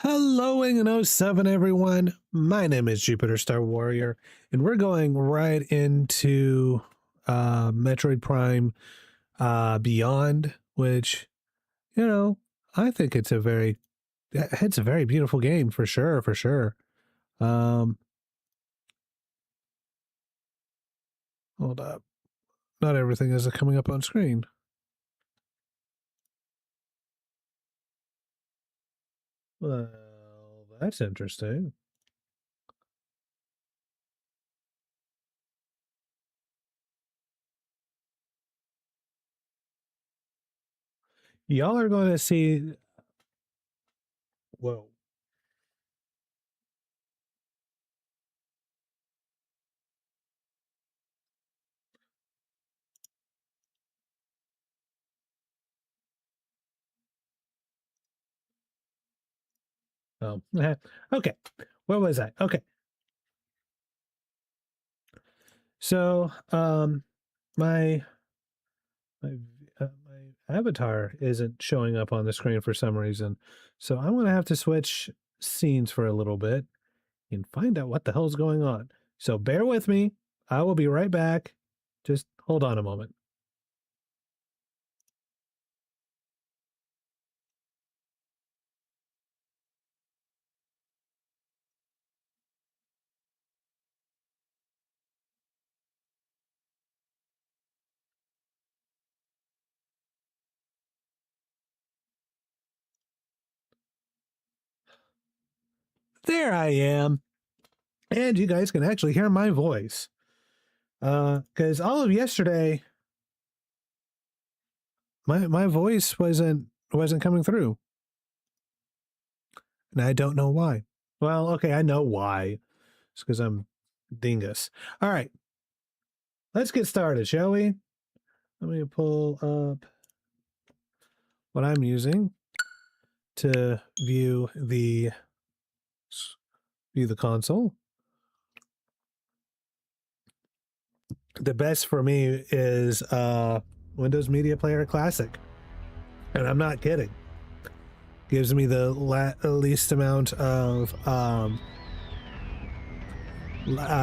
Hello, Ing 07, everyone. My name is Jupiter Star Warrior, and we're going right into Metroid Prime Beyond, which, I think it's a very beautiful game for sure, for sure. Um, Hold up. Not everything is coming up on screen. Well, that's interesting. Y'all are going to see. Whoa. Oh, okay. Where was I? Okay. So, my my avatar isn't showing up on the screen for some reason, so I'm gonna have to switch scenes for a little bit and find out what the hell's going on. So bear with me. I will be right back. Just hold on a moment. There I am, and you guys can actually hear my voice. Because all of yesterday, my voice wasn't coming through, and I don't know why. Well, okay, I know why. It's because I'm dingus. All right, let's get started, shall we? Let me pull up what I'm using to view the console. The best for me is Windows Media Player Classic, and I'm not kidding. Gives me the least amount of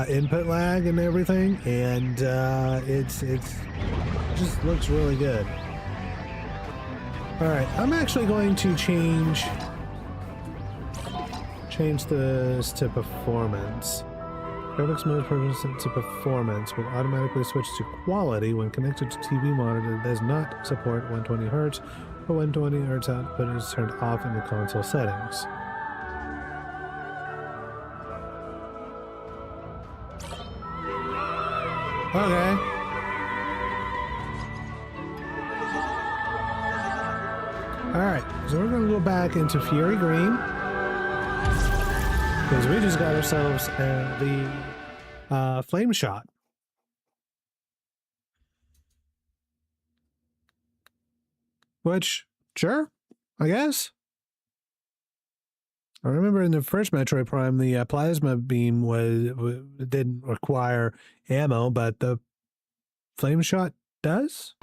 input lag and everything, and it just looks really good. All right, I'm actually going to change this to performance. Graphics mode to performance will automatically switch to quality when connected to TV monitor that does not support 120 Hz or 120 Hz output is turned off in the console settings. Okay. Alright, so we're going to go back into Fury Green, because we just got ourselves the flame shot. Which, sure, I guess. I remember in the first Metroid Prime, the plasma beam didn't require ammo, but the flame shot does?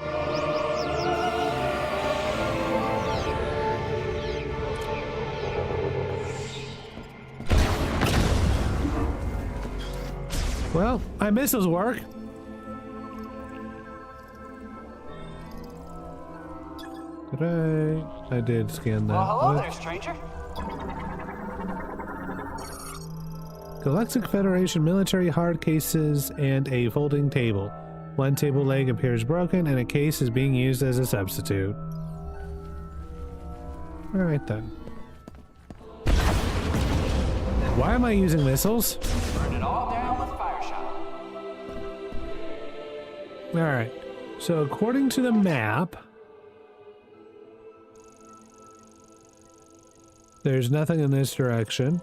Well, my missiles work. I did scan that. Well, hello there, stranger. Galactic Federation military hard cases and a folding table. One table leg appears broken and a case is being used as a substitute. Alright then. Why am I using missiles? Burn it all down with fire shot. Alright. So according to the map, there's nothing in this direction.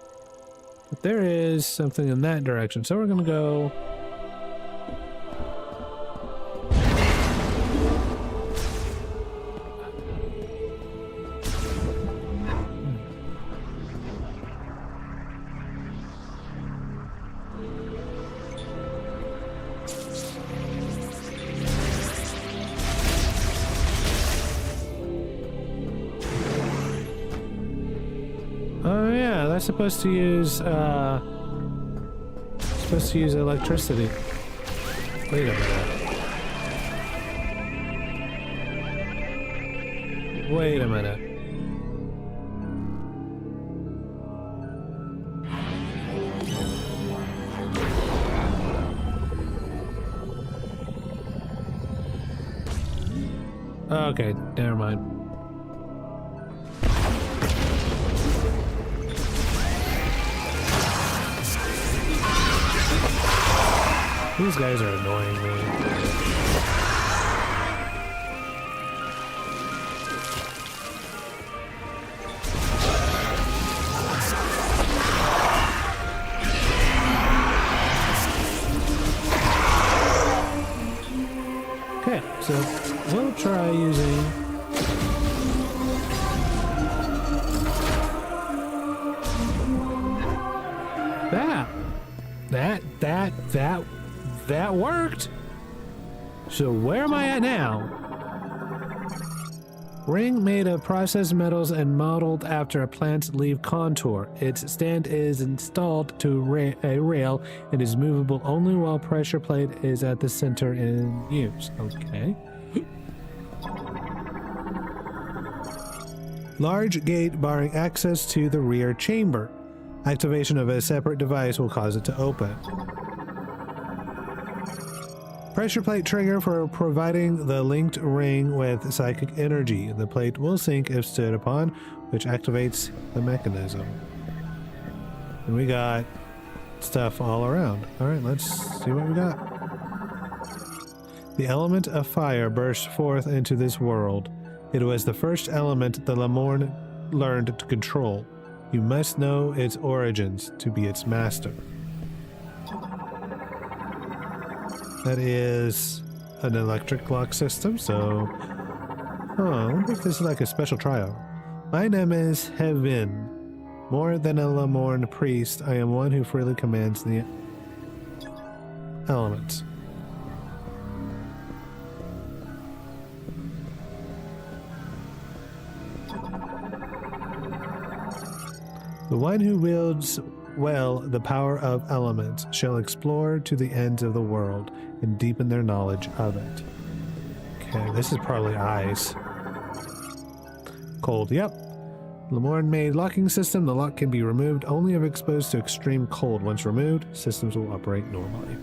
But there is something in that direction. So we're going to go... Oh yeah. that's supposed to use electricity. Wait a minute. Wait a minute. Okay, never mind. These guys are annoying me. Okay, so we'll try using that worked. So where am I at now? Ring made of processed metals and modeled after a plant's leaf contour. Its stand is installed to a rail and is movable only while pressure plate is at the center in use. Okay. Large gate barring access to the rear chamber. Activation of a separate device will cause it to open. Pressure plate trigger for providing the linked ring with psychic energy. The plate will sync if stood upon, which activates the mechanism. And we got stuff all around. All right, let's see what we got. The element of fire burst forth into this world. It was the first element the Lamorne learned to control. You must know its origins to be its master. That is an electric lock system, so... I wonder if this is like a special trial. My name is Heaven. More than a Lamorne priest, I am one who freely commands the elements. The one who wields well the power of elements shall explore to the ends of the world and deepen their knowledge of it. Okay, this is probably ice. Cold, yep. Lamorne made locking system. The lock can be removed only if exposed to extreme cold. Once removed, systems will operate normally.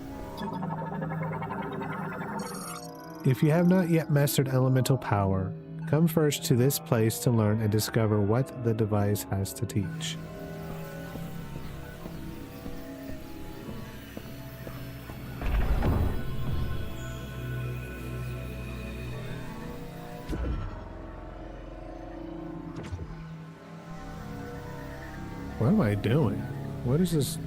If you have not yet mastered elemental power, come first to this place to learn and discover what the device has to teach. What am I doing? What is this?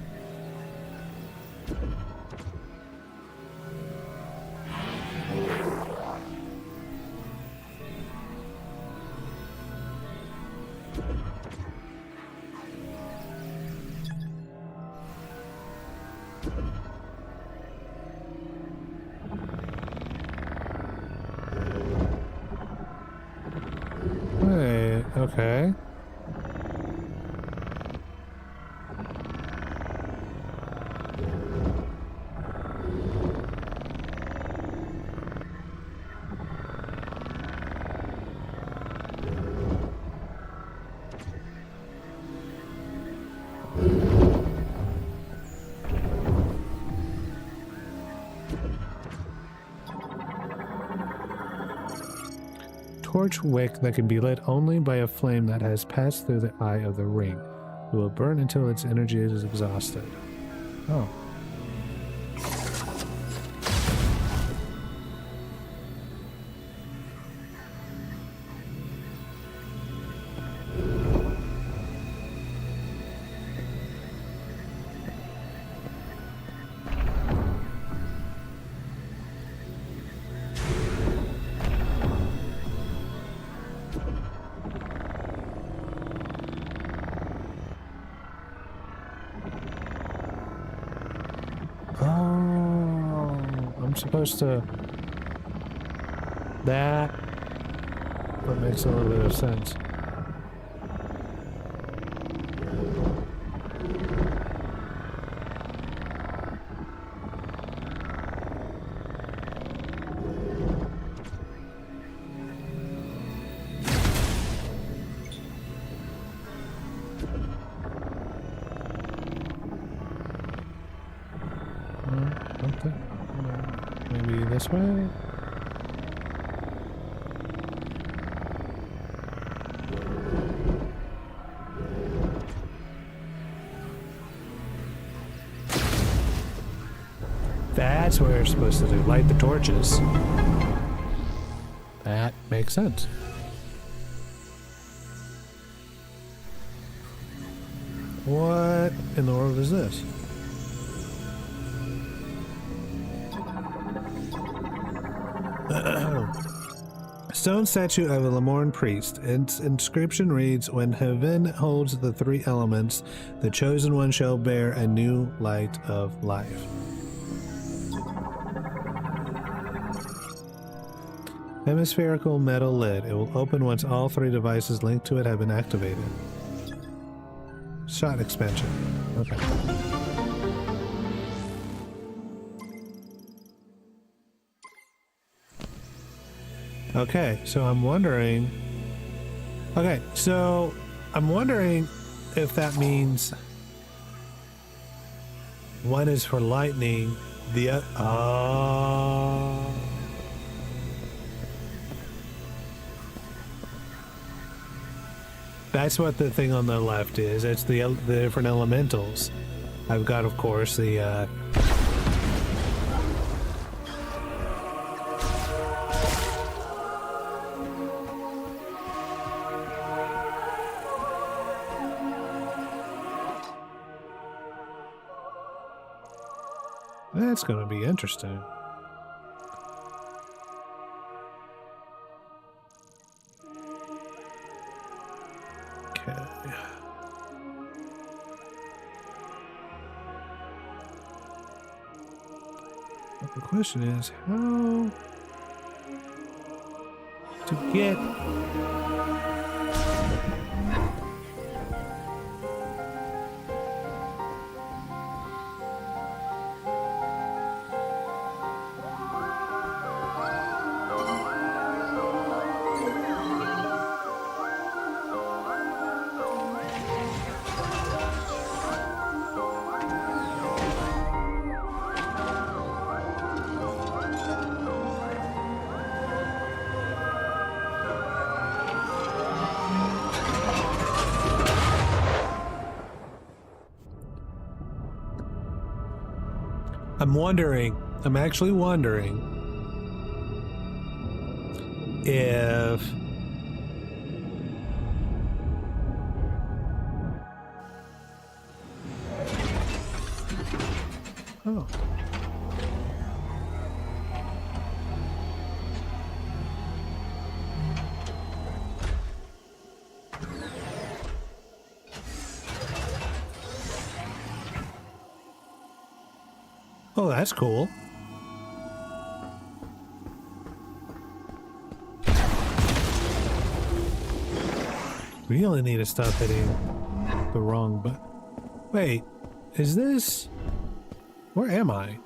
Wait, okay. Torch wick that can be lit only by a flame that has passed through the eye of the ring. It will burn until its energy is exhausted. Oh. I'm supposed to... That makes a little bit of sense. Okay. Maybe this way? That's what we're supposed to do. Light the torches. That makes sense. What in the world is this? Stone statue of a Lemorn priest. Its inscription reads, "When heaven holds the three elements, the chosen one shall bear a new light of life." Hemispherical metal lid. It will open once all three devices linked to it have been activated. Shot expansion. Okay. Okay, so I'm wondering... Okay, so I'm wondering if that means one is for lightning, the other... That's what the thing on the left is. It's the different elementals. I've got, of course, the... That's going to be interesting. Okay. But the question is, how to get... I'm actually wondering if oh. Oh, that's cool. We only need to stop hitting the wrong button. Wait, is this... Where am I?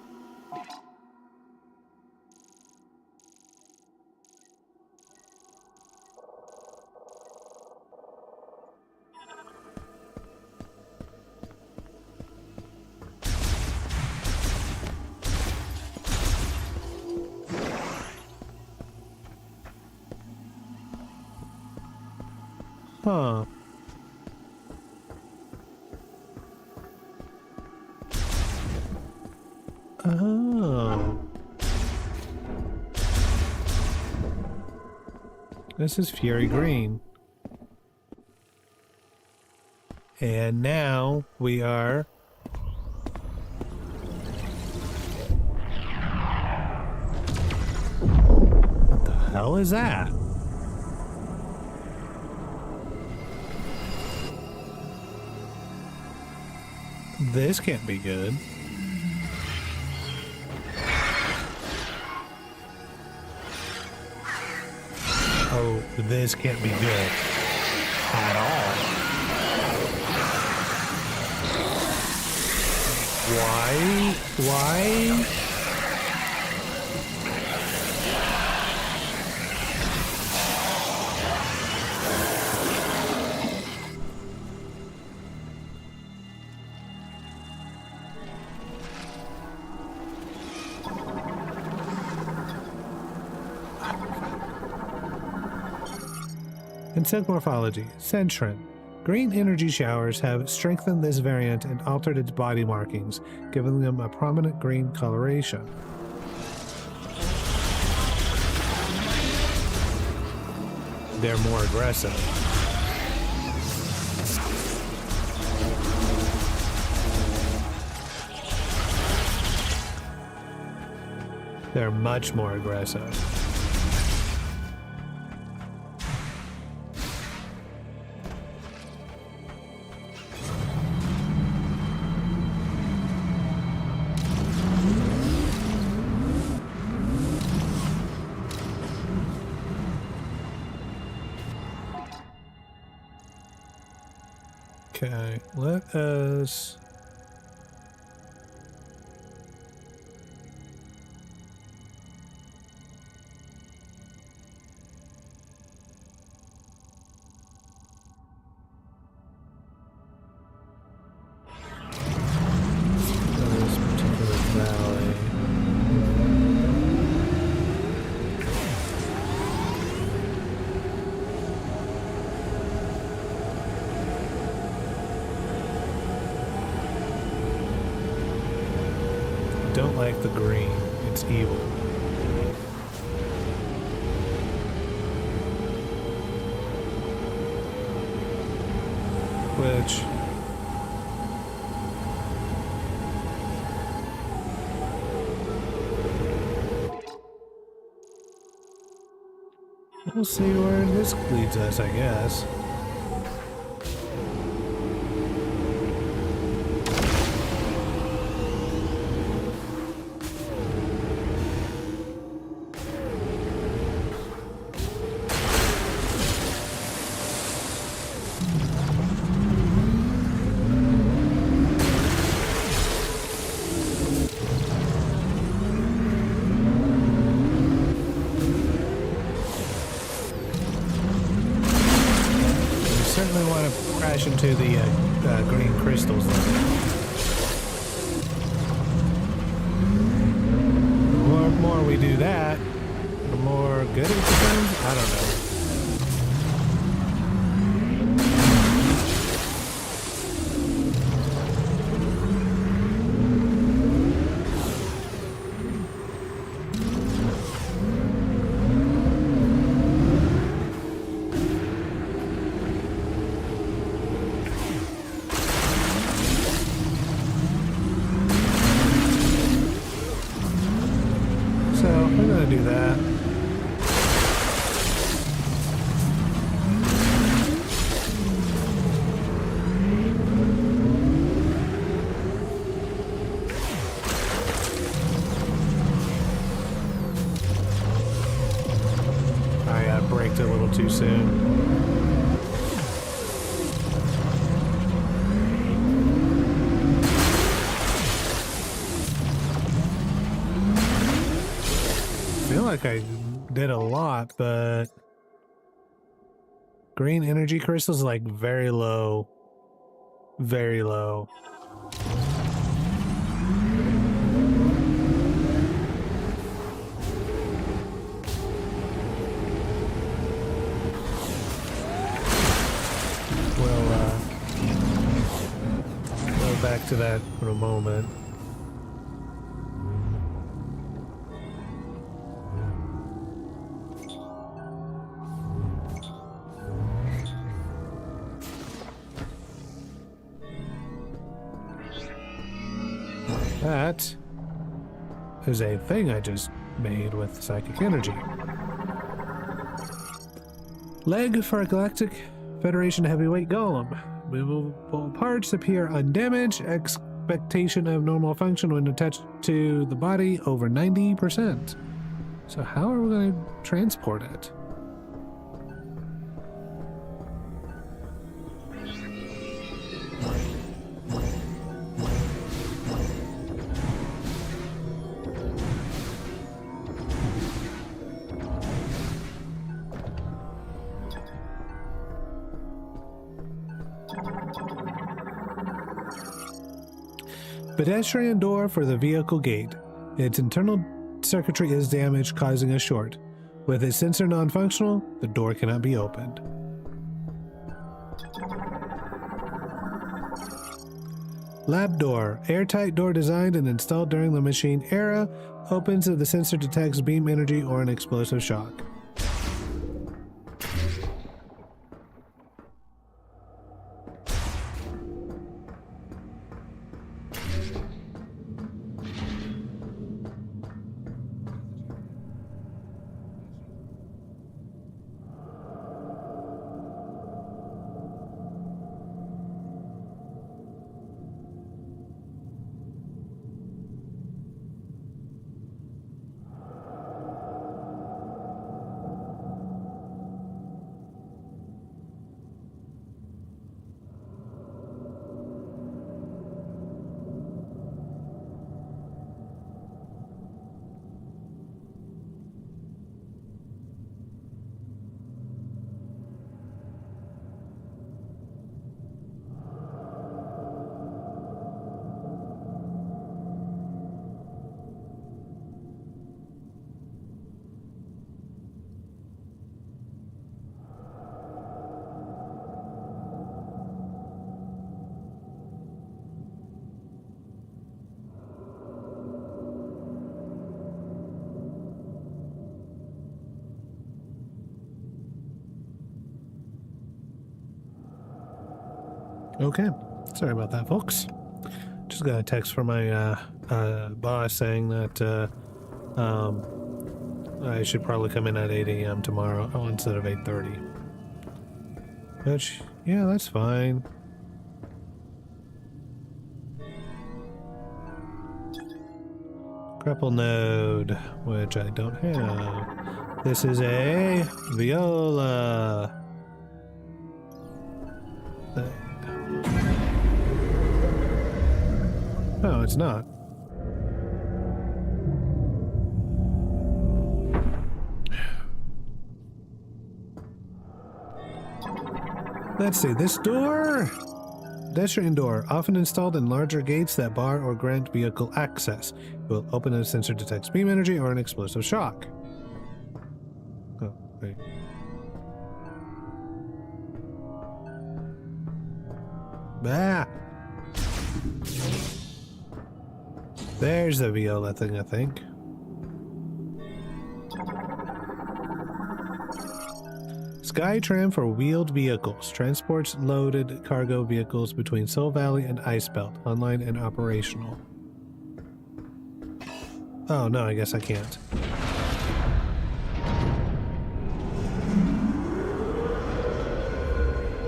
Huh. Oh. This is Fury Green. And now we are... What the hell is that? This can't be good. Oh, this can't be good at all. Why? Why? And silk morphology, Sentrin. Green energy showers have strengthened this variant and altered its body markings, giving them a prominent green coloration. They're more aggressive. They're much more aggressive. Okay, let us... this particular valley. Don't like the green. It's evil. Which... we'll see where this leads us, I guess. Certainly want to crash into the green crystals. The more we do that, the more good it becomes. I don't know. So we're gonna do that. I braked a little too soon. I feel like I did a lot, but green energy crystals like very low. Very low. We'll go back to that in a moment. That is a thing I just made with psychic energy. Leg for a Galactic Federation heavyweight golem. Movable parts appear undamaged. Expectation of normal function when attached to the body over 90%. So how are we going to transport it? Pedestrian door for the vehicle gate. Its internal circuitry is damaged, causing a short. With its sensor non-functional, the door cannot be opened. Lab door. Airtight door designed and installed during the machine era. Opens if the sensor detects beam energy or an explosive shock. Okay. Sorry about that, folks. Just got a text from my boss saying that I should probably come in at 8 a.m. tomorrow instead of 8:30. Which, yeah, that's fine. Grapple node, which I don't have. This is a viola. No, it's not. Let's see, this door? Pedestrian door, often installed in larger gates that bar or grant vehicle access. It will open if a sensor detects beam energy or an explosive shock. Oh, wait. Bah! There's the viola thing, I think. Skytram for wheeled vehicles. Transports loaded cargo vehicles between Soul Valley and Icebelt. Online and operational. Oh, no, I guess I can't.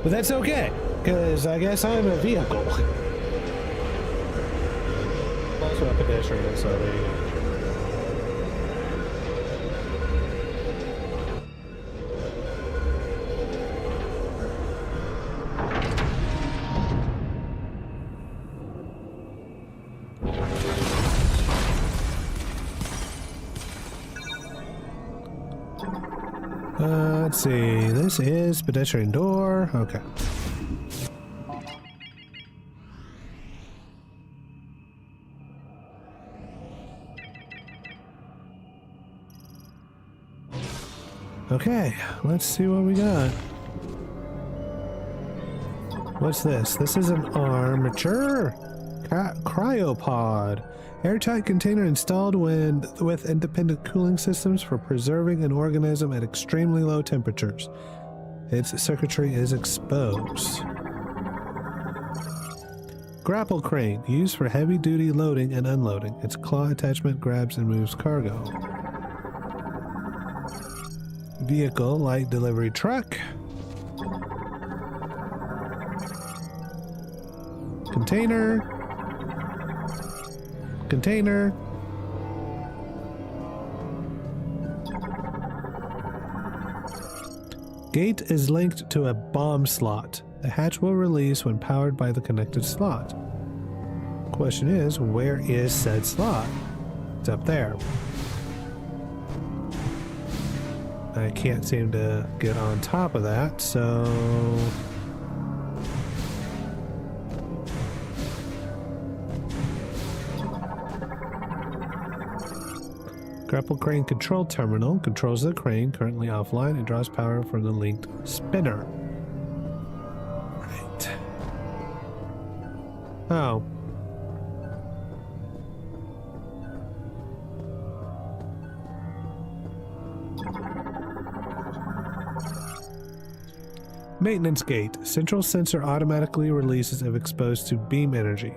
But that's okay, because I guess I'm a vehicle. Also a pedestrian, so there you go. Let's see, this is pedestrian door. Okay. Okay, let's see what we got. What's this? This is an armature cryopod. Airtight container installed with independent cooling systems for preserving an organism at extremely low temperatures. Its circuitry is exposed. Grapple crane, used for heavy-duty loading and unloading. Its claw attachment grabs and moves cargo. Vehicle, light delivery truck. Container. Container. Gate is linked to a bomb slot. The hatch will release when powered by the connected slot. Question is, where is said slot? It's up there. I can't seem to get on top of that, so... Grapple crane control terminal controls the crane, currently offline, and draws power from the linked spinner. Oh. Maintenance gate. Central sensor automatically releases if exposed to beam energy.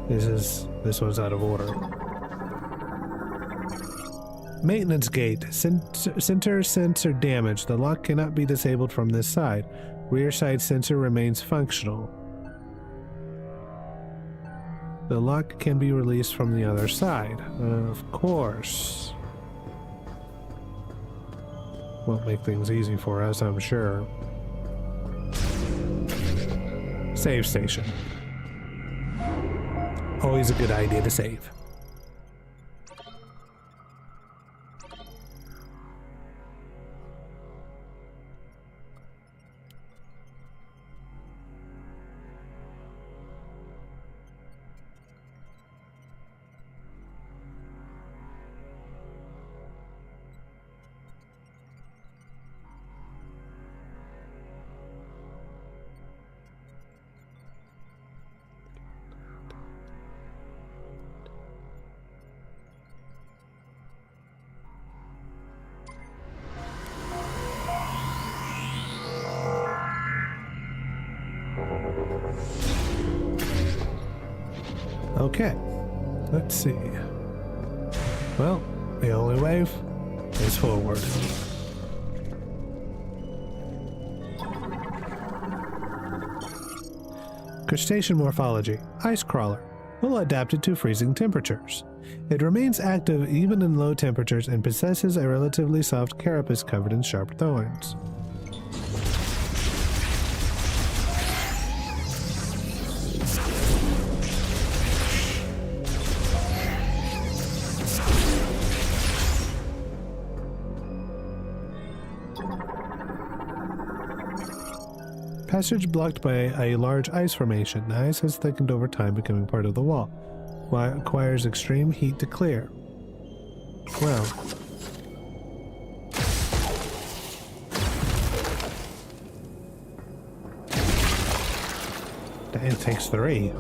This one's out of order. Maintenance gate. Center sensor damage. The lock cannot be disabled from this side. Rear side sensor remains functional. The lock can be released from the other side. Of course. Won't make things easy for us, I'm sure. Save station. Always a good idea to save. Okay, let's see. Well, the only way is forward. Crustacean morphology. Ice crawler. Well adapted to freezing temperatures. It remains active even in low temperatures and possesses a relatively soft carapace covered in sharp thorns. Passage blocked by a large ice formation. The ice has thickened over time, becoming part of the wall. Requires extreme heat to clear. Well. It takes 3.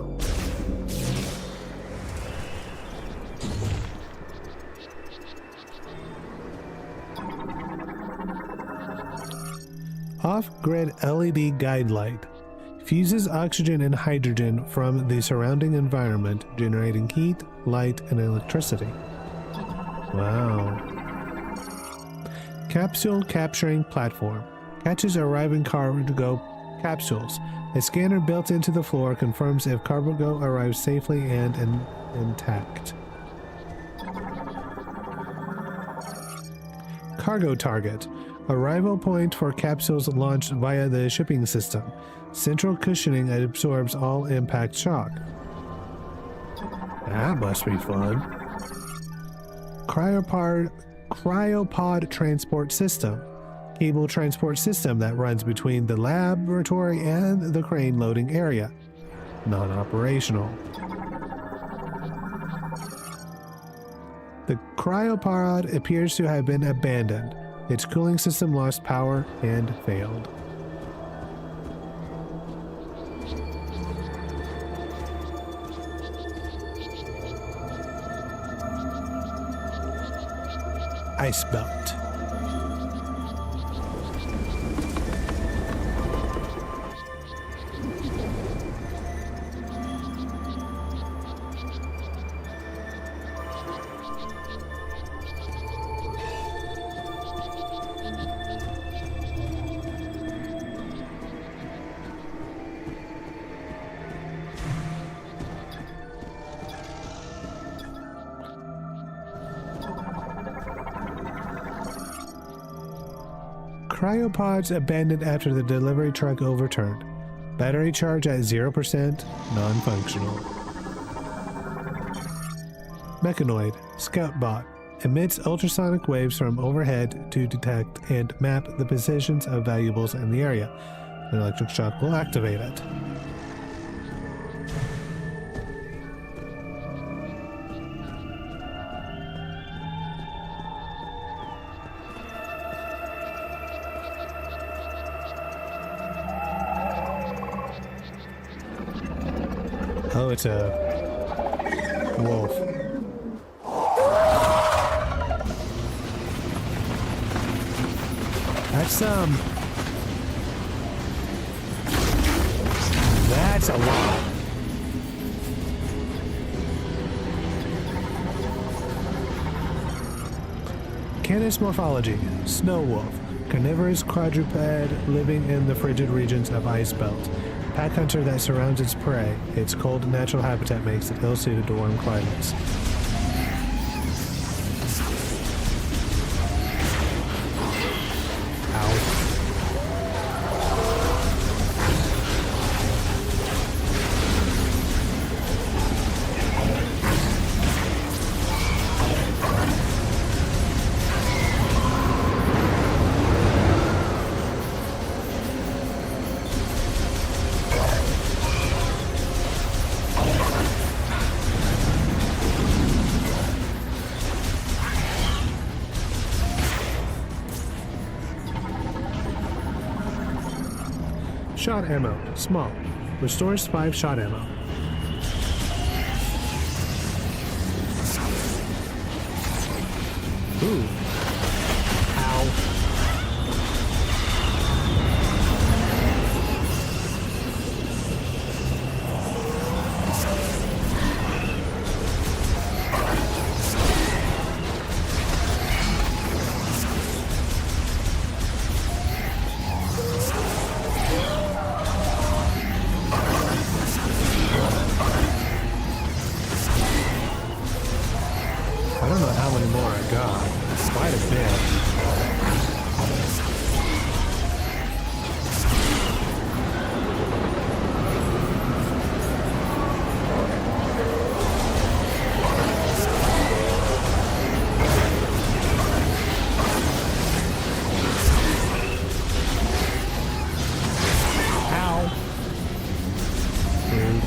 Off-grid LED guide light. Fuses oxygen and hydrogen from the surrounding environment, generating heat, light, and electricity. Wow. Capsule capturing platform. Catches arriving cargo capsules. A scanner built into the floor confirms if cargo arrives safely and intact. Cargo target. Arrival point for capsules launched via the shipping system. Central cushioning absorbs all impact shock. That must be fun. Cryopod transport system. Cable transport system that runs between the laboratory and the crane loading area. Non-operational. The cryopod appears to have been abandoned. Its cooling system lost power and failed. Ice belt. Cryopods abandoned after the delivery truck overturned. Battery charge at 0%, non-functional. Mechanoid, scout bot, emits ultrasonic waves from overhead to detect and map the positions of valuables in the area. An electric shock will activate it. Oh, it's a wolf. That's a lot. Canis morphology: snow wolf, carnivorous quadruped living in the frigid regions of ice belt. Pack hunter that surrounds its prey. Its cold natural habitat makes it ill-suited to warm climates. Shot ammo, small. Restores 5 shot ammo. Ooh. Ow. I don't know how many more I got. Quite a bit. Ow. Rude.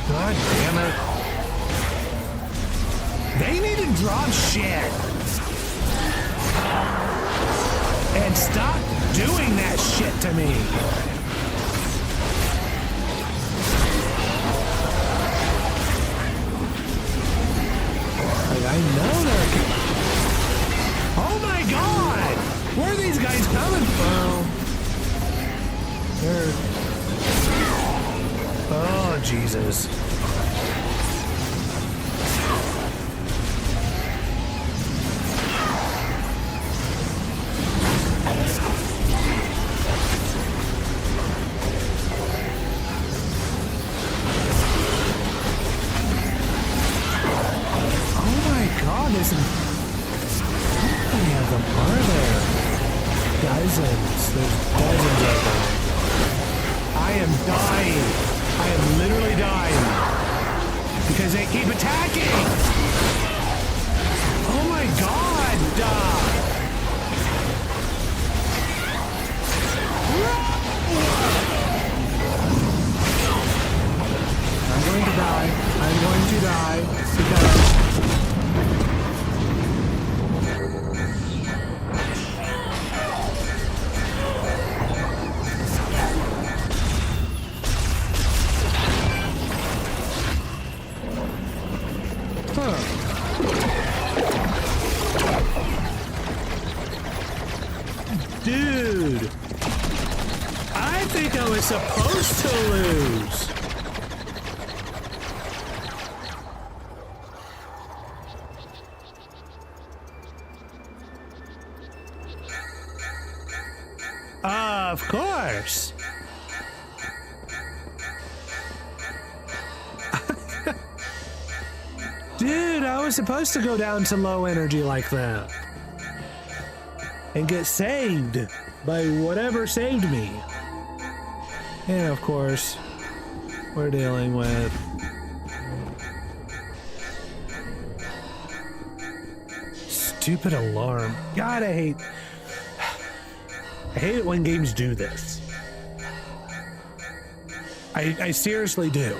God damn it. They need to drop shit. And stop doing that shit to me. Like, I know they're... Oh my god! Where are these guys coming from? They're... Oh, Jesus. This how many of them are there? Dozens. There's dozens of them. I am dying. I am literally dying. Because they keep attacking. Oh my god. I'm going to die. I'm going to die. Because... Dude, I think I was supposed to lose. Of course. Dude, I was supposed to go down to low energy like that. And get saved by whatever saved me. And of course, we're dealing with stupid alarm. God, I hate it when games do this. I seriously do.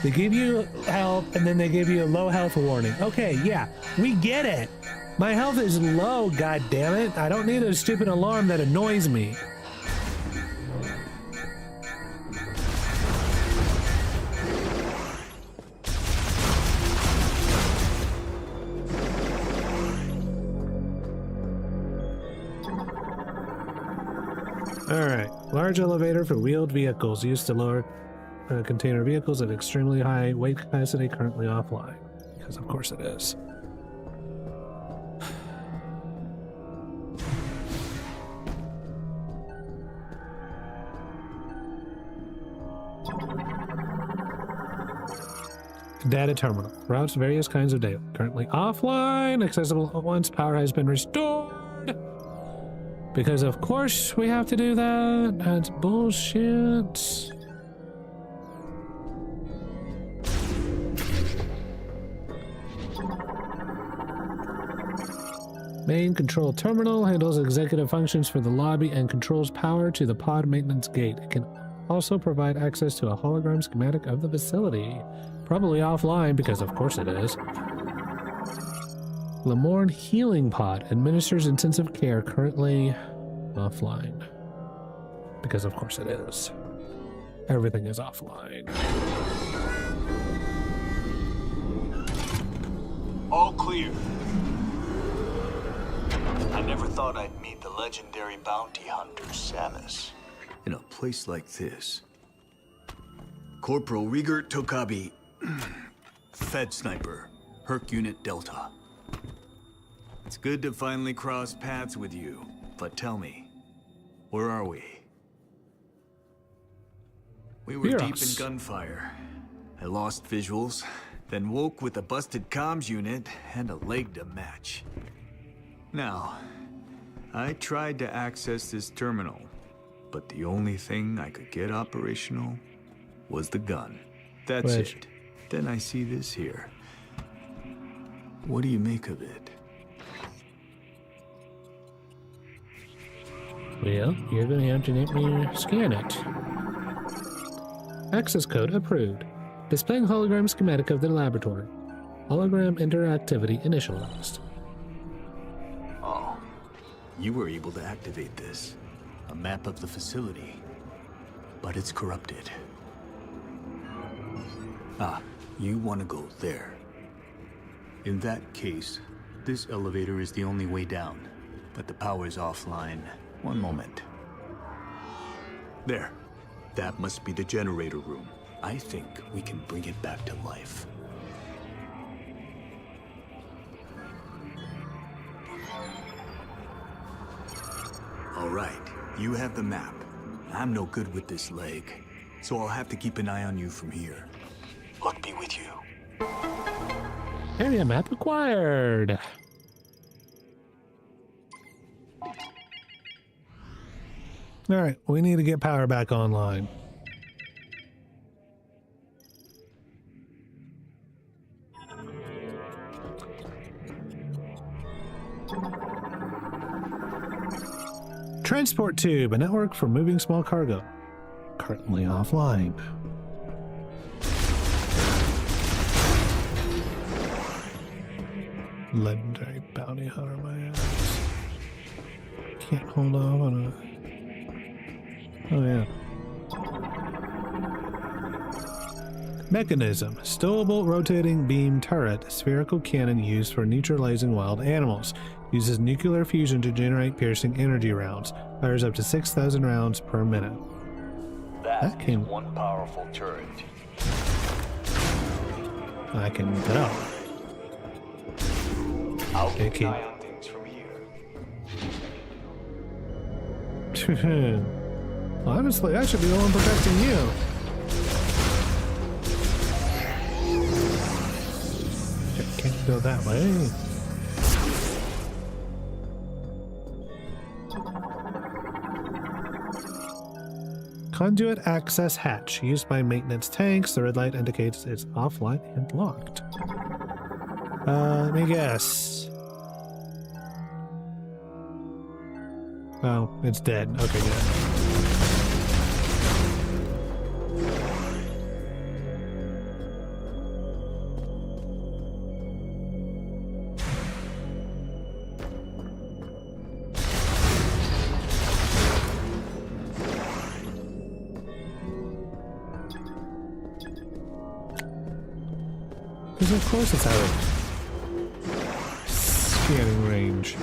They give you health and then they give you a low health warning. Okay, yeah, we get it. My health is low, god damn it. I don't need a stupid alarm that annoys me. Alright, large elevator for wheeled vehicles used to lower container vehicles at extremely high weight capacity, currently offline. Because of course it is. Data terminal. Routes various kinds of data. Currently offline. Accessible once power has been restored. Because of course we have to do that. That's bullshit. Main control terminal handles executive functions for the lobby and controls power to the pod maintenance gate. It can also provide access to a hologram schematic of the facility. Probably offline, because of course it is. Lamorne Healing Pod administers intensive care, currently offline. Because of course it is. Everything is offline. All clear. I never thought I'd meet the legendary bounty hunter, Samus. In a place like this. Corporal Rigert Tokabi, Fed Sniper, Herc Unit Delta. It's good to finally cross paths with you, but tell me, where are we? We were deep in gunfire. I lost visuals, then woke with a busted comms unit and a leg to match. Now, I tried to access this terminal, but the only thing I could get operational was the gun. That's it. Then I see this here. What do you make of it? Well, you're going to have to let me scan it. Access code approved. Displaying hologram schematic of the laboratory. Hologram interactivity initialized. Oh, you were able to activate this. A map of the facility. But it's corrupted. Ah, you want to go there. In that case, this elevator is the only way down. But the power's offline. One moment. There. That must be the generator room. I think we can bring it back to life. All right, you have the map. I'm no good with this leg, so I'll have to keep an eye on you from here. Luck be with you. Area map acquired. All right, we need to get power back online. Transport tube, a network for moving small cargo. Currently offline. Legendary bounty hunter, my ass. Can't hold off on a... Oh, yeah. Mechanism. Stowable rotating beam turret. Spherical cannon used for neutralizing wild animals. Uses nuclear fusion to generate piercing energy rounds. Fires up to 6,000 rounds per minute. That came one powerful turret. I can tell. I'll keep an eye on things from here. Honestly, I should be the one protecting you. Go that way. Conduit access hatch used by maintenance tanks. The red light indicates it's offline and locked. Let me guess. Oh, it's dead. Okay, good. Because of course it's out of scanning range.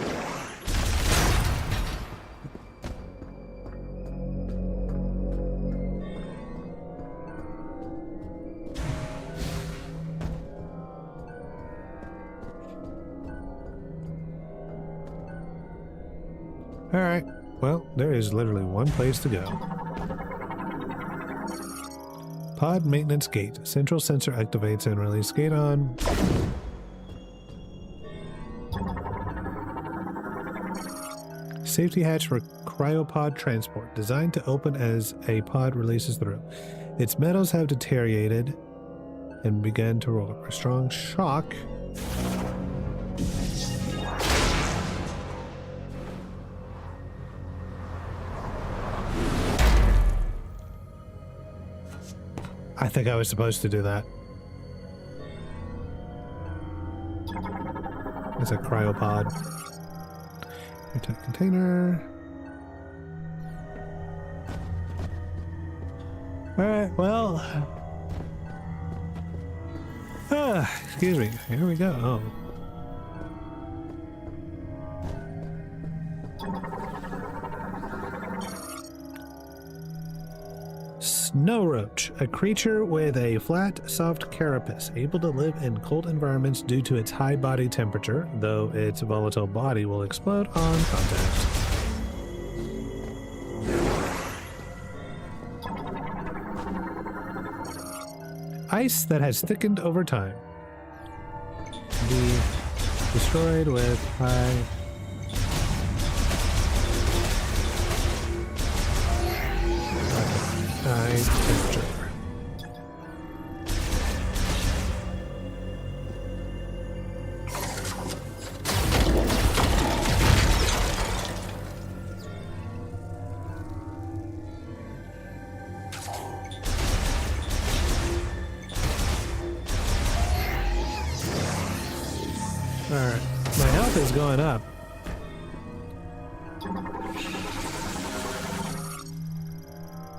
Alright, well, there is literally one place to go. Pod maintenance gate. Central sensor activates and release gate on. Safety hatch for cryopod transport. Designed to open as a pod releases through. Its metals have deteriorated and begun to roll. A strong shock. I think I was supposed to do that. It's a cryopod. Airtight container. Alright, well. Excuse me. Here we go. Oh. Snow roach, a creature with a flat, soft carapace, able to live in cold environments due to its high body temperature, though its volatile body will explode on contact. Ice that has thickened over time. Be destroyed with high temperature. Alright, my health is going up.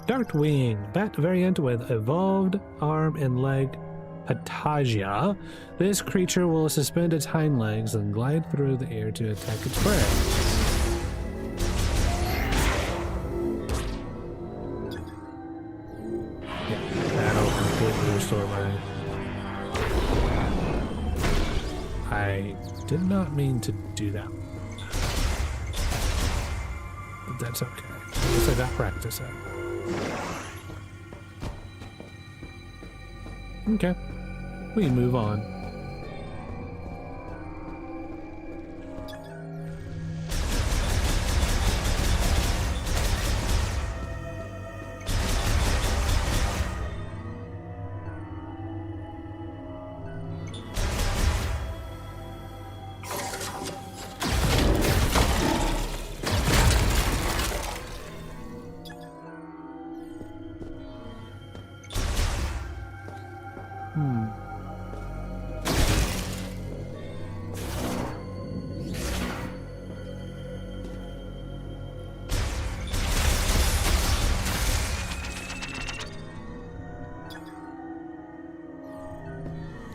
Darkwing, bat variant with evolved arm and leg patagia. This creature will suspend its hind legs and glide through the air to attack its prey. Yeah, that'll completely restore my... I did not mean to do that. But that's okay. At least I got practice at it. Okay, we move on.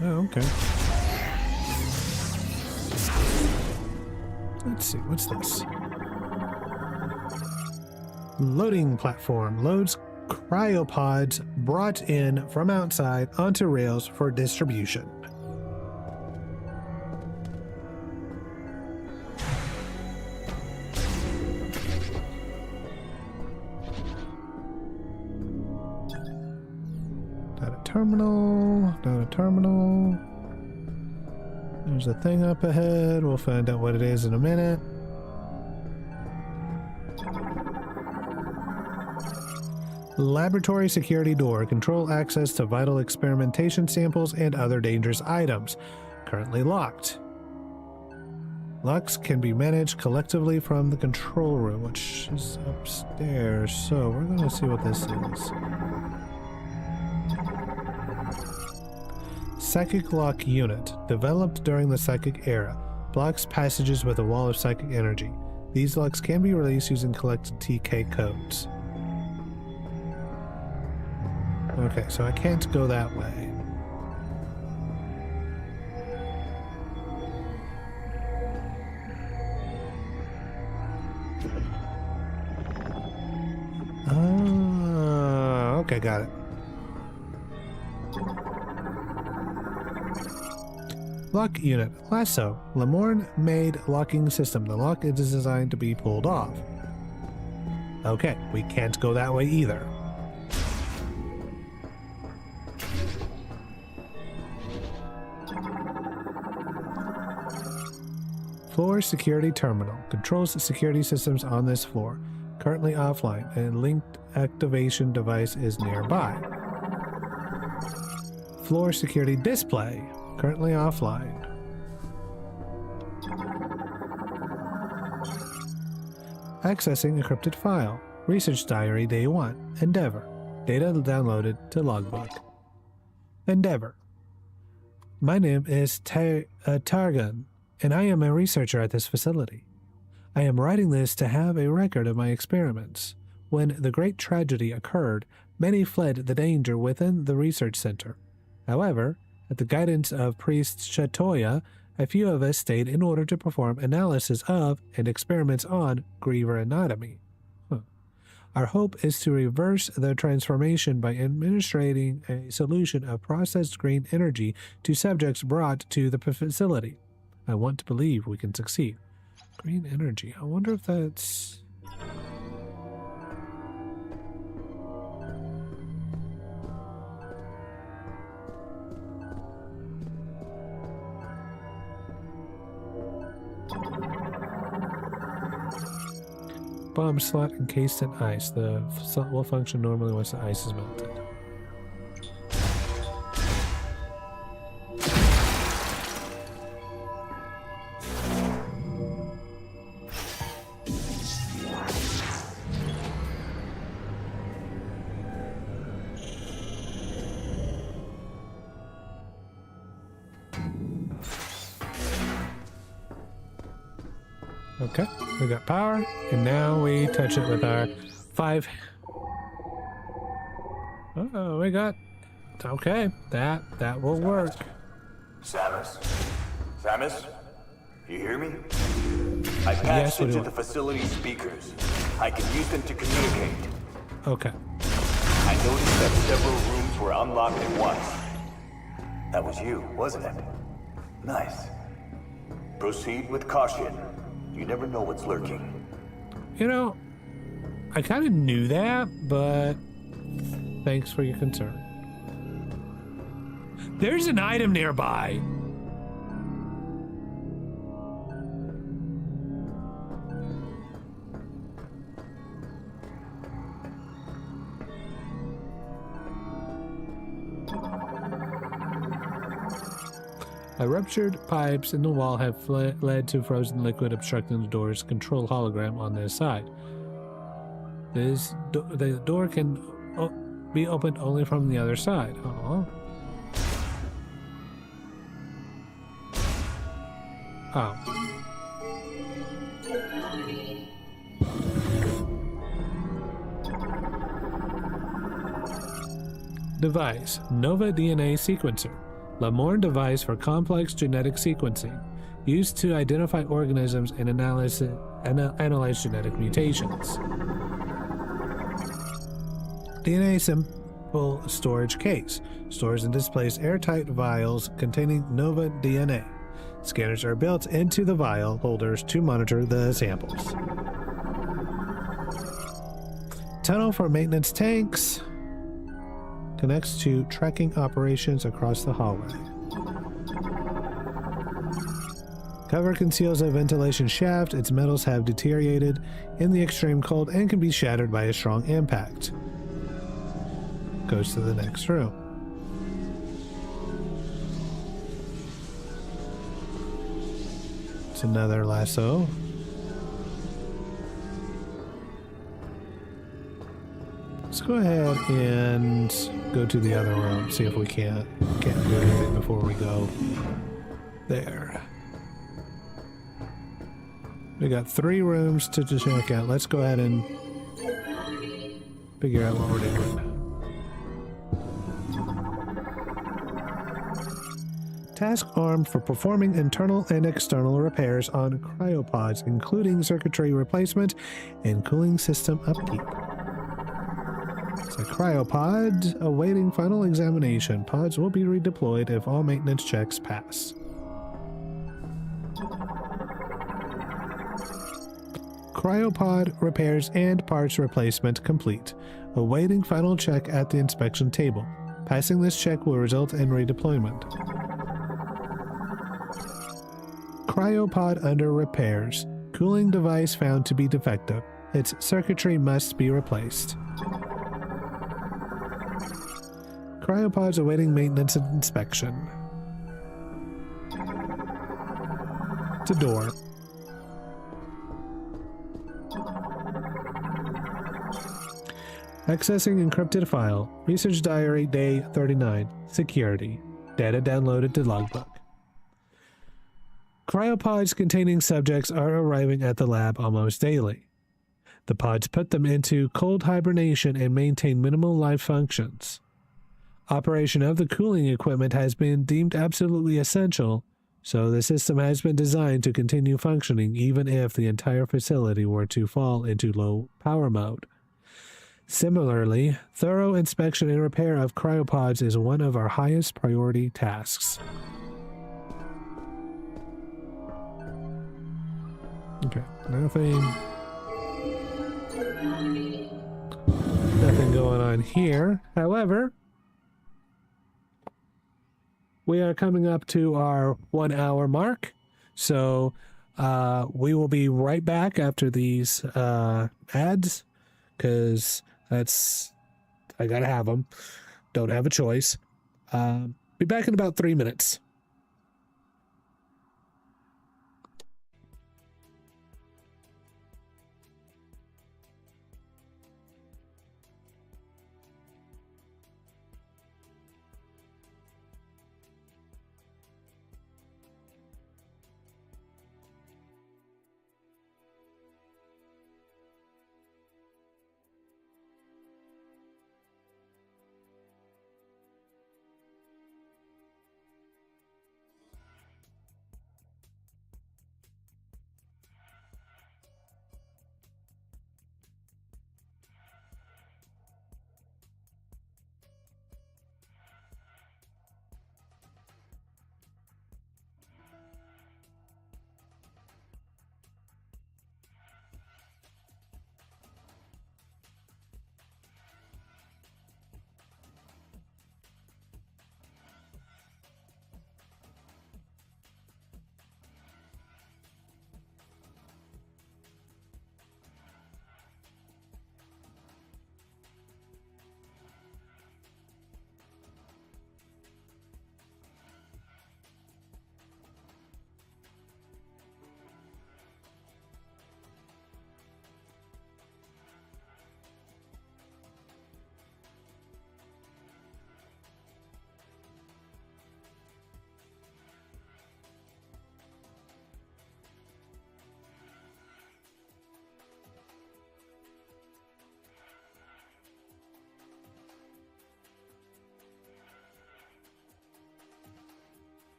Oh, okay. Let's see, what's this? Loading platform. Loads cryopods brought in from outside onto rails for distribution. Not a terminal. Not a terminal. There's a thing up ahead. We'll find out what it is in a minute. Laboratory security door. Control access to vital experimentation samples and other dangerous items. Currently locked. Locks can be managed collectively from the control room, which is upstairs. So we're going to see what this is. Psychic lock unit. Developed during the psychic era. Blocks passages with a wall of psychic energy. These locks can be released using collected TK codes. Okay, so I can't go that way. Okay, got it. Lock unit. Lasso. Lamorne-made locking system. The lock is designed to be pulled off. Okay, we can't go that way either. Floor security terminal. Controls the security systems on this floor. Currently offline, and linked activation device is nearby. Floor security display. Currently offline. Accessing encrypted file. Research diary day 1. Endeavor. Data downloaded to logbook. Endeavor. My name is Targan, and I am a researcher at this facility. I am writing this to have a record of my experiments. When the great tragedy occurred, many fled the danger within the research center. However, at the guidance of Priest Chatoya, a few of us stayed in order to perform analysis of and experiments on Griever anatomy. Our hope is to reverse the transformation by administrating a solution of processed green energy to subjects brought to the facility. I want to believe we can succeed. Green energy. I wonder if that's... Bomb slot encased in ice. The slot will function normally once the ice is melted. Okay, we got power, and now we touch it with our 5. Oh, we got... Okay, that will work. Samus? Samus? You hear me? I passed into the facility speakers. I can use them to communicate. Okay. I noticed that several rooms were unlocked at once. That was you, wasn't it? Nice. Proceed with caution. You never know what's lurking. You know, I kind of knew that, but thanks for your concern. There's an item nearby. Ruptured pipes in the wall have led to frozen liquid obstructing the door's control hologram on their side. The door can be opened only from the other side. Oh. Device. Nova DNA sequencer. Lamorne device for complex genetic sequencing, used to identify organisms and analyze genetic mutations. DNA sample storage case. Stores and displays airtight vials containing Nova DNA. Scanners are built into the vial holders to monitor the samples. Tunnel for maintenance tanks. Connects to tracking operations across the hallway. Cover conceals a ventilation shaft. Its metals have deteriorated in the extreme cold and can be shattered by a strong impact. Goes to the next room. It's another lasso. Let's go ahead and go to the other room, see if we can't do anything before we go there. We got 3 rooms to check out. Let's go ahead and figure out what we're doing. Task armed for performing internal and external repairs on cryopods, including circuitry replacement and cooling system upkeep. It's a cryopod awaiting final examination. Pods will be redeployed if all maintenance checks pass. Cryopod repairs and parts replacement complete. Awaiting final check at the inspection table. Passing this check will result in redeployment. Cryopod under repairs. Cooling device found to be defective. Its circuitry must be replaced. Cryopods awaiting maintenance and inspection. It's a door. Accessing encrypted file. Research diary day 39. Security. Data downloaded to logbook. Cryopods containing subjects are arriving at the lab almost daily. The pods put them into cold hibernation and maintain minimal life functions. Operation of the cooling equipment has been deemed absolutely essential, so the system has been designed to continue functioning even if the entire facility were to fall into low power mode. Similarly, thorough inspection and repair of cryopods is one of our highest priority tasks. Okay, nothing going on here. However, we are coming up to our 1 hour mark, so we will be right back after these ads, because I gotta have them. Don't have a choice. Be back in about 3 minutes.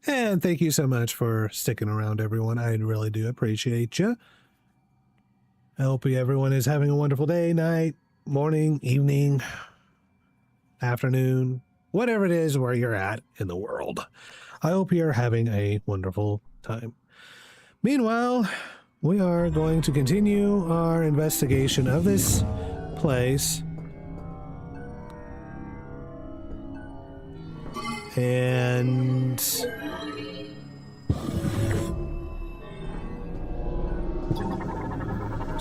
And thank you so much for sticking around, everyone. I really do appreciate you. I hope everyone is having a wonderful day, night, morning, evening, afternoon, whatever it is where you're at in the world. I hope you're having a wonderful time. Meanwhile, we are going to continue our investigation of this place. And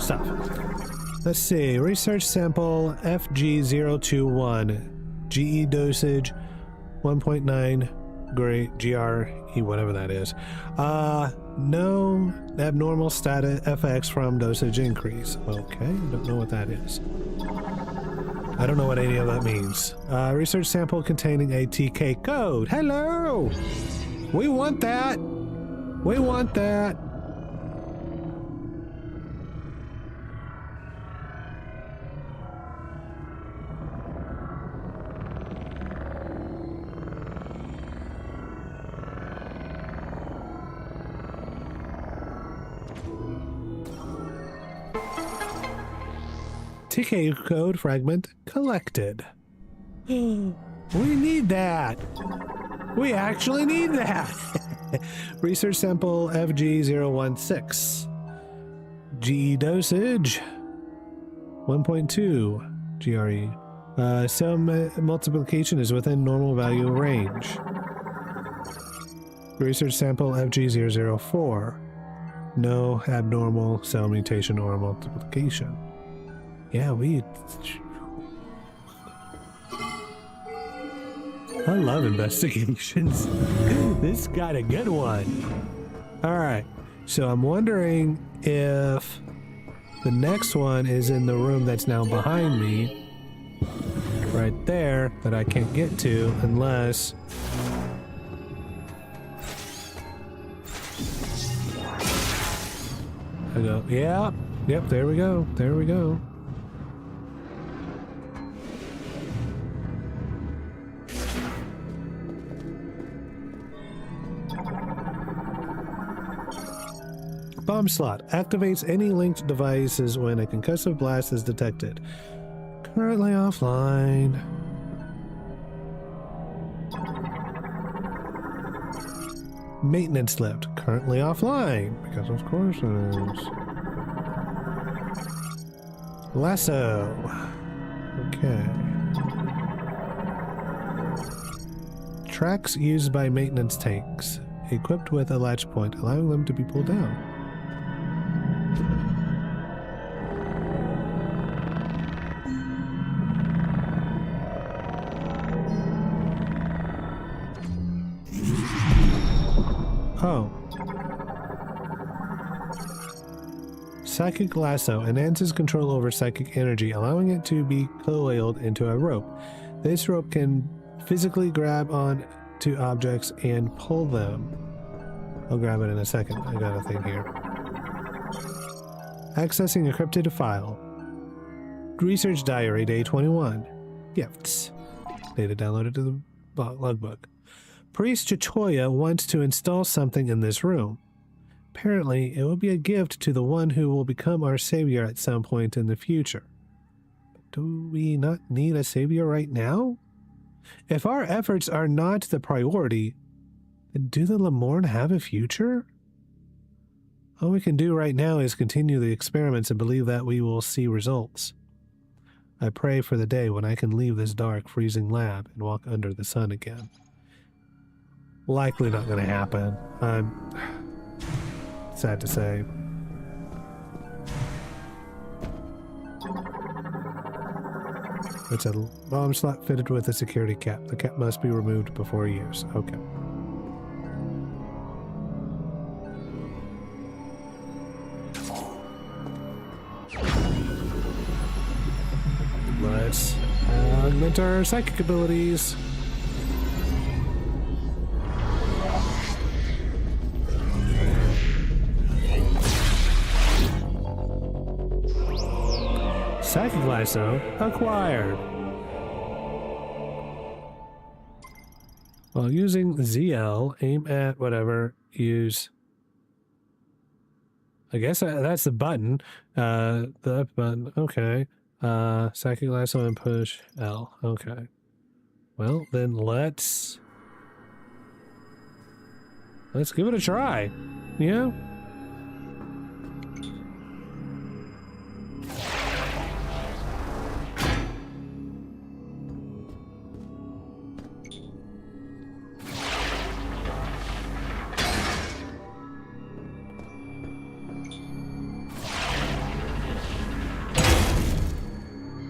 stuff. Let's see. Research sample FG021. GE dosage 1.9 GRE, whatever that is. No abnormal status effects from dosage increase. Okay, don't know what that is. I don't know what any of that means. Research sample containing a TK code. Hello! We want that! We want that! TK code fragment collected. We need that. We actually need that. Research sample FG016. GE dosage 1.2 GRE. Cell multiplication is within normal value range. Research sample FG004. No abnormal cell mutation or multiplication. Yeah, I love investigations. This got a good one. Alright, so I'm wondering if the next one is in the room that's now behind me. Right there, that I can't get to unless... I go, yeah, yep, there we go, there we go. Bomb slot activates any linked devices when a concussive blast is detected. Currently offline. Maintenance lift currently offline because of course it is. Lasso. Okay. Tracks used by maintenance tanks, equipped with a latch point, allowing them to be pulled down. Oh. Psychic lasso enhances control over psychic energy, allowing it to be coiled into a rope. This rope can physically grab on to objects and pull them. I'll grab it in a second. I got a thing here. Accessing encrypted file. Research diary, day 21. Gifts. Data downloaded to the logbook. Priest Chichoya wants to install something in this room. Apparently, it will be a gift to the one who will become our savior at some point in the future. But do we not need a savior right now? If our efforts are not the priority, then do the Lemorn have a future? All we can do right now is continue the experiments and believe that we will see results. I pray for the day when I can leave this dark, freezing lab and walk under the sun again. Likely not going to happen. I'm sad to say. It's a bomb slot fitted with a security cap. The cap must be removed before use. Okay. Let's augment our psychic abilities. Psychic lasso acquired. While using ZL, aim at whatever, use... I guess that's the button. The up button, okay. Second lasso and push L, okay. Well, then let's give it a try. Yeah?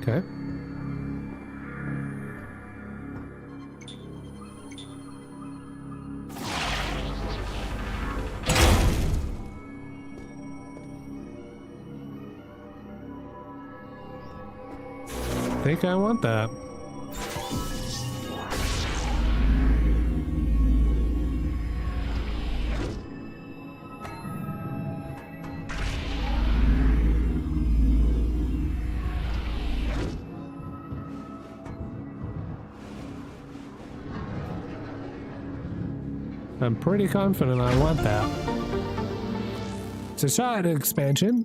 Okay. I think I want that. I'm pretty confident I want that. It's a shot expansion.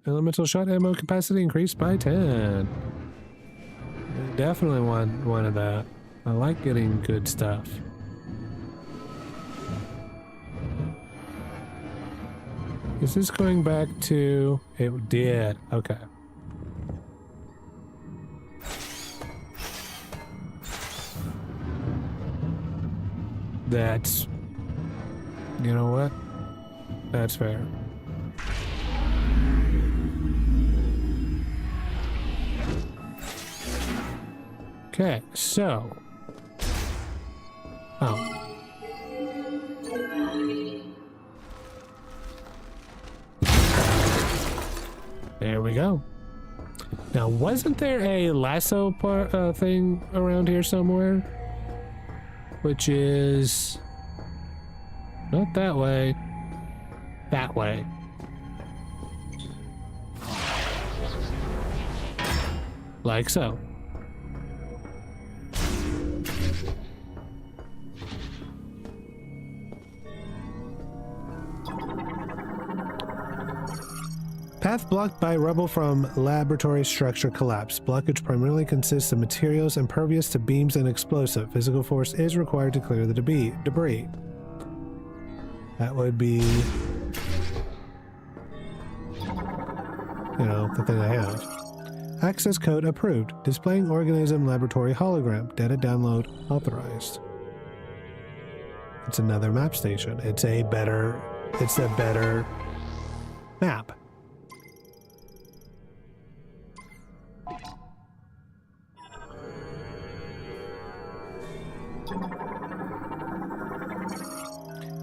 Elemental shot ammo capacity increased by 10. I definitely wanted that. I like getting good stuff. Is this going back to... It did. Okay. That's... You know what? That's fair. Okay, so... Oh. There we go. Now, wasn't there a lasso thing around here somewhere? Which is... Not that way. That way. Like so. Path blocked by rubble from laboratory structure collapse. Blockage primarily consists of materials impervious to beams and explosive. Physical force is required to clear the debris. That would be... You know, the thing I have. Access code approved. Displaying organism laboratory hologram. Data download authorized. It's another map station. It's a better map.